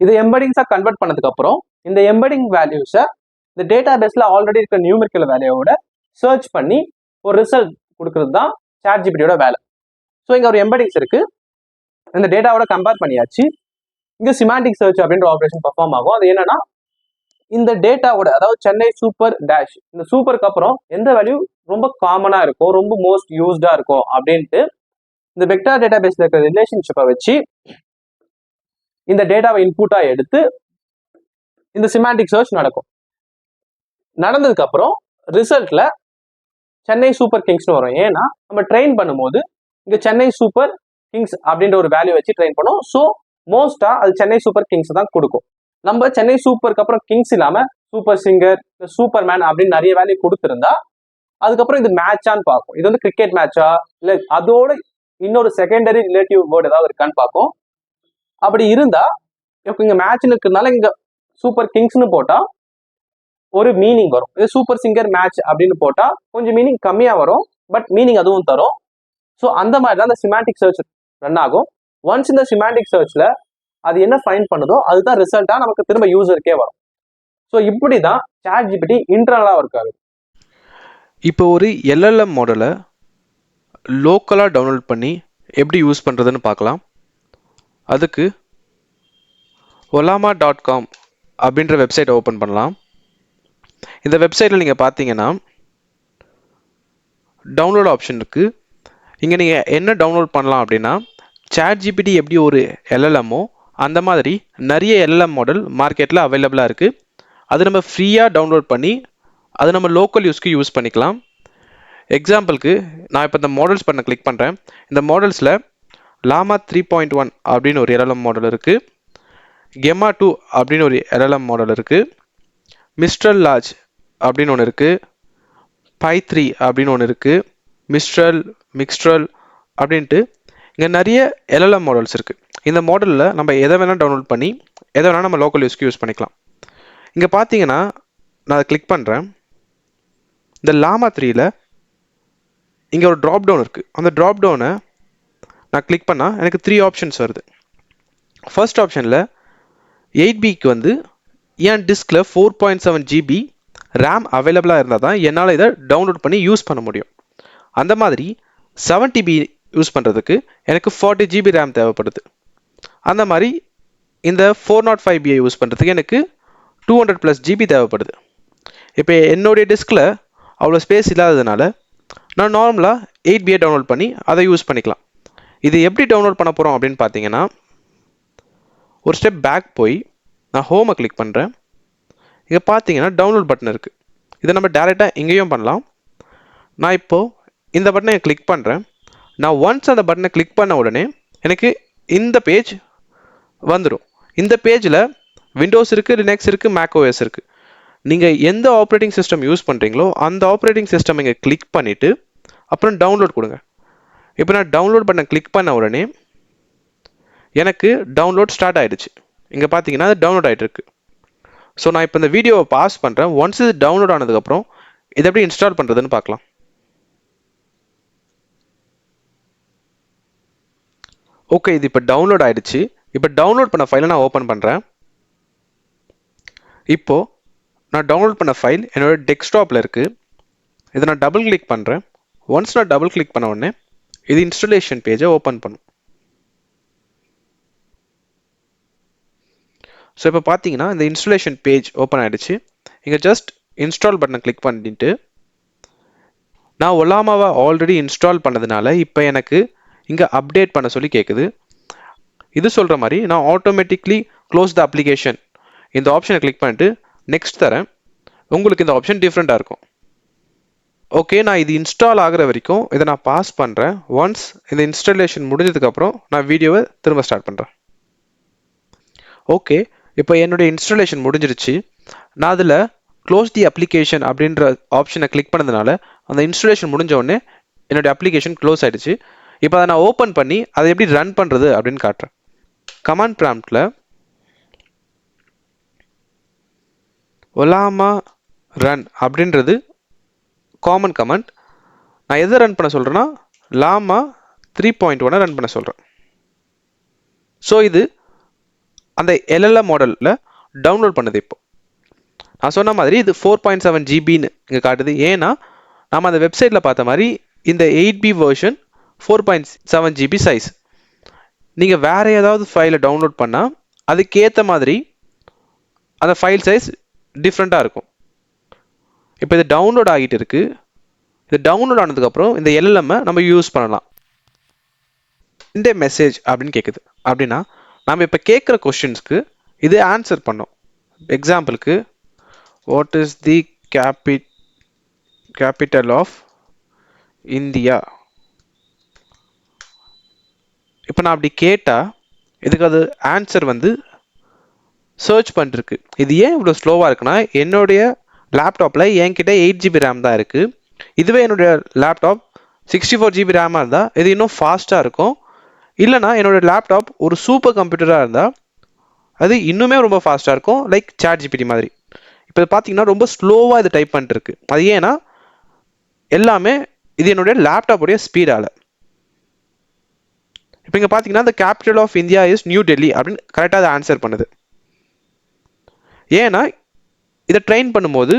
இது எம்பெடிங்ஸா கன்வெர்ட் பண்ணதுக்கு அப்புறம் இந்த எம்பெடிங் வேல்யூஸை இந்த டேட்டாபேஸ்ல ஆல்ரெடி இருக்கிற நியூமரிக்கல் வேல்யூவோட சர்ச் பண்ணி ஒரு ரிசல்ட் கொடுக்கறது தான் சாட் ஜிபிடியோட வேலை. ஸோ இங்க ஒரு எம்பெடிங்ஸ் இருக்கு. இந்த டேட்டாவோட கம்பேர் பண்ணியாச்சு. இங்க சிமாண்டிக் சர்ச் அப்படின்ற ஆப்ரேஷன் பர்ஃபார்ம் ஆகும். அது என்னன்னா இந்த டேட்டாவோட அதாவது சென்னை சூப்பர் டேஷ் இந்த சூப்பருக்கு அப்புறம் எந்த வேல்யூ ரொம்ப காமனா இருக்கும், ரொம்ப மோஸ்ட் யூஸ்டா இருக்கும் அப்படின்ட்டு இந்த வெக்டார் டேட்டா பேஸ்ல இருக்கிற ரிலேஷன்ஷிப்பை வச்சு இந்த டேட்டாவை இன்புட்டா எடுத்து இந்த சிமாண்டிக் சர்ச் நடக்கும். நடந்ததுக்கு அப்புறம் ரிசல்ட்ல சென்னை சூப்பர் கிங்ஸ்னு வரும். ஏன்னா நம்ம ட்ரெயின் பண்ணும்போது இங்க சென்னை சூப்பர் கிங்ஸ் அப்படின்ற ஒரு வேல்யூ வச்சு ட்ரெயின் பண்ணும். ஸோ மோஸ்டா அது சென்னை சூப்பர் கிங்ஸ் தான் கொடுக்கும். நம்ம சென்னை சூப்பருக்கு அப்புறம் கிங்ஸ் இல்லாம சூப்பர் சிங்கர், சூப்பர் மேன் அப்படின்னு நிறைய வேல்யூ கொடுத்துருந்தா அதுக்கப்புறம் இது மேட்சான்னு பார்க்கும். இது வந்து கிரிக்கெட் மேட்சா இல்ல அதோட இன்னொரு செகண்டரி ரிலேட்டிவ் வேர்டு ஏதாவது இருக்கான்னு பார்க்கும். அப்படி இருந்தா இப்போ இங்க மேட்ச்னு இருக்கிறதுனால இங்க சூப்பர் கிங்ஸ்னு போட்டா ஒரு மீனிங் வரும். இது சூப்பர் சிங்கர் மேட்ச் அப்படின்னு போட்டா கொஞ்சம் மீனிங் கம்மியா வரும், பட் மீனிங் அதுவும் தரும். ஸோ அந்த மாதிரி தான் இந்த சிமாண்டிக் சர்ச் ரன் ஆகும். ஒன்ஸ் இந்த சிமாண்டிக் சர்ச்ல அது என்ன ஃபைண்ட் பண்ணுதோ அதுதான் ரிசல்ட்டா நமக்கு திரும்ப யூசருக்கே வரும். ஸோ இப்படிதான் ChatGPT இன்டர்னலா ஒர்க் ஆகுது. இப்போ ஒரு எல்எல்எம் மாடலை லோக்கலாக டவுன்லோட் பண்ணி எப்படி யூஸ் பண்ணுறதுன்னு பார்க்கலாம். அதுக்கு olama.com அப்படின்ற வெப்சைட்டை ஓப்பன் பண்ணலாம். இந்த வெப்சைட்டில் நீங்கள் பார்த்தீங்கன்னா டவுன்லோட் ஆப்ஷன் இருக்குது. இங்கே நீங்கள் என்ன டவுன்லோட் பண்ணலாம் அப்படின்னா ChatGPT எப்படி ஒரு எல்எல்எம்மோ அந்த மாதிரி நிறைய எல்எல்எம் மாடல் மார்க்கெட்டில் அவைலபிளாக இருக்குது. அது நம்ம ஃப்ரீயாக டவுன்லோட் பண்ணி அது நம்ம லோக்கல் யூஸ்க்கு யூஸ் பண்ணிக்கலாம். எக்ஸாம்பிளுக்கு நான் இப்போ இந்த மாடல்ஸ் பண்ண கிளிக் பண்ணுறேன். இந்த மாடல்ஸில் llama 3.1 அப்படின்னு ஒரு எல்எல்எம் மாடல் இருக்குது, Gemma 2 அப்படின்னு ஒரு எல்எல்எம் மாடல் இருக்குது, மிஸ்ட்ரல் லார்ஜ் அப்படின்னு ஒன்று இருக்குது, Pi 3 அப்படின்னு ஒன்று இருக்குது, மிக்ஸ்ட்ரல் அப்படின்ட்டு இங்கே நிறைய எல்எல்எம் மாடல்ஸ் இருக்குது. இந்த மாடலில் நம்ம எதை வேணால் டவுன்லோட் பண்ணி எதை வேணால் நம்ம லோக்கல் யூஸ்க்கு யூஸ் பண்ணிக்கலாம். இங்கே பார்த்தீங்கன்னா நான் அதை கிளிக் பண்ணுறேன். இந்த llama 3ல இங்கே ஒரு ட்ராப் டவுன் இருக்குது. அந்த ட்ராப் டவுனை நான் கிளிக் பண்ணால் எனக்கு 3 ஆப்ஷன்ஸ் வருது. ஃபர்ஸ்ட் ஆப்ஷனில் 8பிக்கு வந்து என் டிஸ்கில் 4.7 GB ரேம் அவைலபிளாக இருந்தால் தான் என்னால் இதை டவுன்லோட் பண்ணி யூஸ் பண்ண முடியும். அந்த மாதிரி 7TB யூஸ் பண்ணுறதுக்கு எனக்கு 40 GB ரேம் தேவைப்படுது. அந்த மாதிரி இந்த 405B யூஸ் பண்ணுறதுக்கு எனக்கு 200+ GB தேவைப்படுது. இப்போ என்னுடைய டிஸ்கில் அவ்வளோ ஸ்பேஸ் இல்லாததுனால நான் நார்மலாக 8B டவுன்லோட் பண்ணி அதை யூஸ் பண்ணிக்கலாம். இது எப்படி டவுன்லோட் பண்ண போகிறோம் அப்படின்னு பார்த்தீங்கன்னா ஒரு ஸ்டெப் பேக் போய் நான் ஹோமை கிளிக் பண்ணுறேன். இங்கே பார்த்தீங்கன்னா டவுன்லோட் பட்டன் இருக்குது. இதை நம்ம டேரெக்டாக எங்கேயும் பண்ணலாம். நான் இப்போது இந்த பட்டனை கிளிக் பண்ணுறேன். நான் ஒன்ஸ் அந்த பட்டனை கிளிக் பண்ண உடனே எனக்கு இந்த பேஜ் வந்துடும். இந்த பேஜில் விண்டோஸ் இருக்குது, லினக்ஸ் இருக்குது, மேக்ஓஎஸ் இருக்குது. நீங்கள் எந்த ஆப்ரேட்டிங் சிஸ்டம் யூஸ் பண்ணுறீங்களோ அந்த ஆப்ரேட்டிங் சிஸ்டம் இங்கே கிளிக் பண்ணிவிட்டு அப்புறம் டவுன்லோட் கொடுங்க. இப்போ நான் டவுன்லோட் பண்ண கிளிக் பண்ண உடனே எனக்கு டவுன்லோட் ஸ்டார்ட் ஆகிடுச்சு. இங்கே பார்த்தீங்கன்னா அது டவுன்லோட் ஆகிட்டு இருக்கு. ஸோ நான் இப்போ இந்த வீடியோவை பாஸ் பண்ணுறேன். ஒன்ஸ் இது டவுன்லோட் ஆனதுக்கப்புறம் இதை எப்படி இன்ஸ்டால் பண்ணுறதுன்னு பார்க்கலாம். ஓகே, இது இப்போ டவுன்லோட் ஆகிடுச்சு. இப்போ டவுன்லோட் பண்ண ஃபைலை நான் ஓப்பன் பண்ணுறேன். இப்போது நான் டவுன்லோட் பண்ண ஃபைல் என்னோட டெஸ்க்டாப்பில் இருக்குது. இதை நான் டபுள் கிளிக் பண்ணுறேன். ஒன்ஸ் நான் டபுள் கிளிக் பண்ண உடனே இது இன்ஸ்டாலேஷன் பேஜை ஓப்பன் பண்ணும். ஸோ இப்போ பார்த்தீங்கன்னா இந்த இன்ஸ்டாலேஷன் பேஜ் ஓப்பன் ஆகிடுச்சு. இங்கே ஜஸ்ட் இன்ஸ்டால் பட்டனை கிளிக் பண்ணிட்டு நான் ஒலாமாவை ஆல்ரெடி இன்ஸ்டால் பண்ணதுனால இப்போ எனக்கு இங்கே அப்டேட் பண்ண சொல்லி கேட்குது. இது சொல்கிற மாதிரி நான் ஆட்டோமேட்டிக்லி க்ளோஸ் த அப்ளிகேஷன் இந்த ஆப்ஷனை கிளிக் பண்ணிட்டு நெக்ஸ்ட் தரேன். உங்களுக்கு இந்த ஆப்ஷன் டிஃப்ரெண்ட்டாக இருக்கும். ஓகே, நான் இது இன்ஸ்டால் ஆகிற வரைக்கும் இதை நான் பாஸ் பண்ணுறேன். ஒன்ஸ் இந்த இன்ஸ்டாலேஷன் முடிஞ்சதுக்கப்புறம் நான் வீடியோவை திரும்ப ஸ்டார்ட் பண்ணுறேன். ஓகே, இப்போ என்னுடைய இன்ஸ்டாலேஷன் முடிஞ்சிருச்சு. நான் அதில் க்ளோஸ் தி அப்ளிகேஷன் அப்படின்ற ஆப்ஷனை கிளிக் பண்ணதுனால அந்த இன்ஸ்டாலேஷன் முடிஞ்ச உடனே என்னுடைய அப்ளிகேஷன் க்ளோஸ் ஆகிடுச்சு. இப்போ அதை நான் ஓப்பன் பண்ணி அதை எப்படி ரன் பண்ணுறது அப்படின்னு காட்டுறேன். கமாண்ட் ப்ராம்ப்டில் ஒலாமா ரன் அப்படின்றது காமன் கமாண்ட். நான் எதை ரன் பண்ண சொல்கிறேன்னா llama 3.1 ரன் பண்ண சொல்கிறேன். ஸோ இது அந்த எல்எல்எம் மாடலில் டவுன்லோட் பண்ணுது. இப்போ நான் சொன்ன மாதிரி இது 4.7 GBன்னு இங்கே காட்டுது. ஏன்னா நம்ம அந்த வெப்சைட்டில் பார்த்த மாதிரி இந்த 8B வெர்ஷன் 4.7 GB சைஸ். நீங்கள் வேறு ஏதாவது ஃபைலை டவுன்லோட் பண்ணால் அதுக்கேற்ற மாதிரி அந்த ஃபைல் சைஸ் டிஃப்ரெண்ட்டாக இருக்கும். இப்போ இது டவுன்லோட் ஆகிட்டு இருக்கு. இது டவுன்லோட் ஆனதுக்கப்புறம் இந்த எல்எல்எம்மை நம்ம யூஸ் பண்ணலாம். இந்த மெசேஜ் அப்படின்னு கேட்குது அப்படின்னா நம்ம இப்போ கேட்குற கொஷின்ஸ்க்கு இது ஆன்சர் பண்ணோம். எக்ஸாம்பிளுக்கு what is the capital of India. இப்போ நான் அப்படி கேட்டால் இதுக்கு அது ஆன்சர் வந்து சர்ச் பண்ணிருக்கு. இது ஏன் இவ்வளோ ஸ்லோவாக இருக்குன்னா என்னுடைய லேப்டாப்பில் என்கிட்ட 8 GB ரேம் தான் இருக்குது. இதுவே என்னுடைய லேப்டாப் 64 GB ரேமாக இருந்தால் இது இன்னும் ஃபாஸ்ட்டாக இருக்கும். இல்லைனா என்னோடய லேப்டாப் ஒரு சூப்பர் கம்ப்யூட்டராக இருந்தால் அது இன்னுமே ரொம்ப ஃபாஸ்ட்டாக இருக்கும், லைக் ChatGPT மாதிரி. இப்போ பார்த்தீங்கன்னா ரொம்ப ஸ்லோவாக இது டைப் பண்ணிட்டுருக்கு. அது ஏன்னா எல்லாமே இது என்னுடைய லேப்டாப்புடைய ஸ்பீடால். இப்போ இங்கே பார்த்தீங்கன்னா the capital of India is new Delhi அப்படின்னு கரெக்டாக அதை ஆன்சர் பண்ணுது. ஏன்னா இதை ட்ரெயின் பண்ணும்போது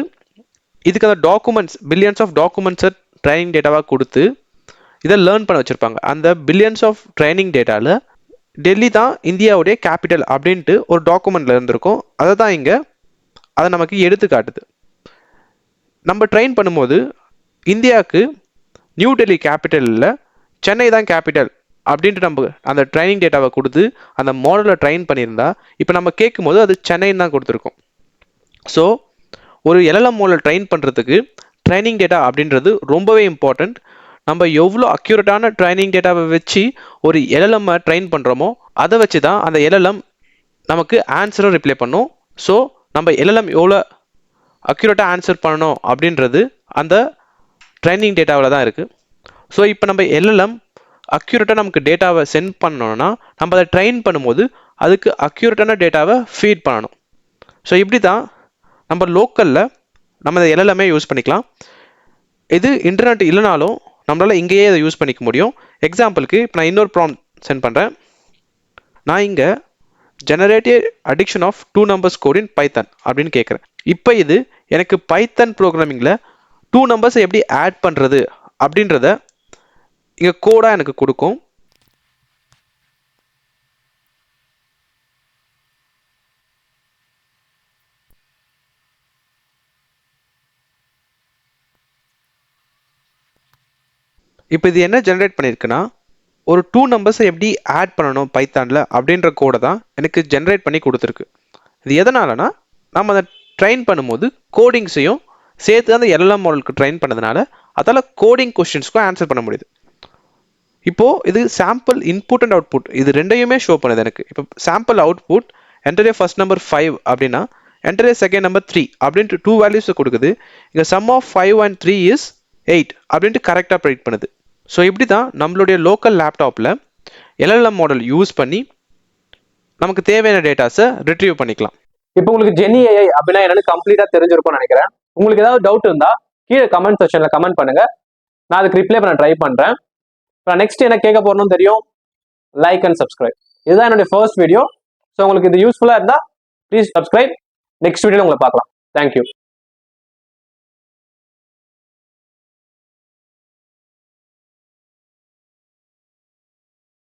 இதுக்கு அந்த டாக்குமெண்ட்ஸ் பில்லியன்ஸ் ஆஃப் டாக்குமெண்ட்ஸை ட்ரைனிங் டேட்டாவாக கொடுத்து இதை லேர்ன் பண்ண வச்சுருப்பாங்க. அந்த பில்லியன்ஸ் ஆஃப் ட்ரைனிங் டேட்டாவில் டெல்லி தான் இந்தியாவுடைய கேபிட்டல் அப்படின்ட்டு ஒரு டாக்குமெண்ட்டில் இருந்திருக்கும். அதை தான் இங்கே அதை நமக்கு எடுத்து காட்டுது. நம்ம ட்ரெயின் பண்ணும்போது இந்தியாவுக்கு நியூ டெல்லி கேபிட்டலில் சென்னை தான் கேபிட்டல் அப்படின்ட்டு நம்ம அந்த ட்ரைனிங் டேட்டாவை கொடுத்து அந்த மாடலை ட்ரெயின் பண்ணியிருந்தா இப்போ நம்ம கேட்கும்போது அது சென்னைன்னு தான் கொடுத்துருக்கோம். ஸோ ஒரு எல்எல்எம் மாடல் ட்ரெயின் பண்ணுறதுக்கு ட்ரைனிங் டேட்டா அப்படின்றது ரொம்பவே இம்பார்ட்டண்ட். நம்ம எவ்வளோ அக்யூரேட்டான ட்ரைனிங் டேட்டாவை வச்சு ஒரு எல்எல்எம்மை ட்ரெயின் பண்ணுறோமோ அதை வச்சு தான் அந்த எல்எல்எம் நமக்கு ஆன்சரை ரிப்ளை பண்ணும். ஸோ நம்ம எல்எல்எம் எவ்வளோ அக்யூரேட்டாக ஆன்சர் பண்ணணும் அப்படின்றது அந்த ட்ரைனிங் டேட்டாவில் தான் இருக்குது. ஸோ இப்போ நம்ம எல்எல்எம் அக்யூரேட்டாக நமக்கு டேட்டாவை சென்ட் பண்ணணும்னா நம்ம அதை ட்ரெயின் பண்ணும்போது அதுக்கு அக்யூரேட்டான டேட்டாவை ஃபீட் பண்ணணும். ஸோ இப்படி தான் நம்ம லோக்கலில் நம்ம இந்த எல்எல்எம்மே யூஸ் பண்ணிக்கலாம். இது இன்டர்நெட் இல்லைனாலும் நம்மளால் இங்கேயே இதை யூஸ் பண்ணிக்க முடியும். எக்ஸாம்பிளுக்கு இப்போ நான் இன்னொரு ப்ராம்ப்ட் சென்ட் பண்ணுறேன். நான் இங்கே generative addition of 2 numbers code in python அப்படின்னு கேட்குறேன். இப்போ இது எனக்கு பைத்தன் ப்ரோக்ராமிங்கில் 2 numbers எப்படி ஆட் பண்ணுறது அப்படின்றத இங்கே கோடாக எனக்கு கொடுக்கும். இப்போ இது என்ன ஜெனரேட் பண்ணியிருக்குன்னா ஒரு 2 numbers எப்படி ஆட் பண்ணணும் பைத்தானில் அப்படின்ற கோடை தான் எனக்கு ஜென்ரேட் பண்ணி கொடுத்துருக்கு. இது எதனாலனா நம்ம அதை ட்ரெயின் பண்ணும்போது கோடிங்ஸையும் சேர்த்து அந்த எல்எல்எம் மாடலுக்கு ட்ரெயின் பண்ணதுனால அதால் கோடிங் கொஸ்டின்ஸ்க்கும் ஆன்சர் பண்ண முடியுது. இப்போது இது சாம்பிள் இன்புட் அண்ட் அவுட்புட் இது ரெண்டையுமே ஷோ பண்ணுது எனக்கு. இப்போ sample output enter first number 5 அப்படின்னா என்டர் செகண்ட் நம்பர் 3 அப்படின்ட்டு 2 வேல்யூஸை கொடுக்குது. இங்கே சம் ஆஃப் 5 and 3 is 8 அப்படின்ட்டு கரெக்டாக ப்ரெடிக்ட் பண்ணுது. ஸோ இப்படி தான் நம்மளுடைய லோக்கல் லேப்டாப்பில் எல்எல்எம் மாடல் யூஸ் பண்ணி நமக்கு தேவையான டேட்டாஸை ரிட்ரீவ் பண்ணிக்கலாம். இப்போ உங்களுக்கு ஜெனி ஏஐ அப்படின்னா என்னன்னு கம்ப்ளீட்டாக தெரிஞ்சிருக்கும்னு நினைக்கிறேன். உங்களுக்கு ஏதாவது டவுட் இருந்தால் கீழே கமெண்ட் செக்ஷனில் கமெண்ட் பண்ணுங்க, நான் அதுக்கு ரிப்ளை பண்ண ட்ரை பண்ணுறேன். இப்போ நெக்ஸ்ட் என்ன கேட்க போறோம்னு தெரியும், லைக் அண்ட் சப்ஸ்கிரைப். இதுதான் என்னுடைய ஃபர்ஸ்ட் வீடியோ. ஸோ உங்களுக்கு இது யூஸ்ஃபுல்லாக இருந்தால் ப்ளீஸ் சப்ஸ்கிரைப். நெக்ஸ்ட் வீடியோவில் உங்களை பார்க்கலாம். தேங்க்யூ.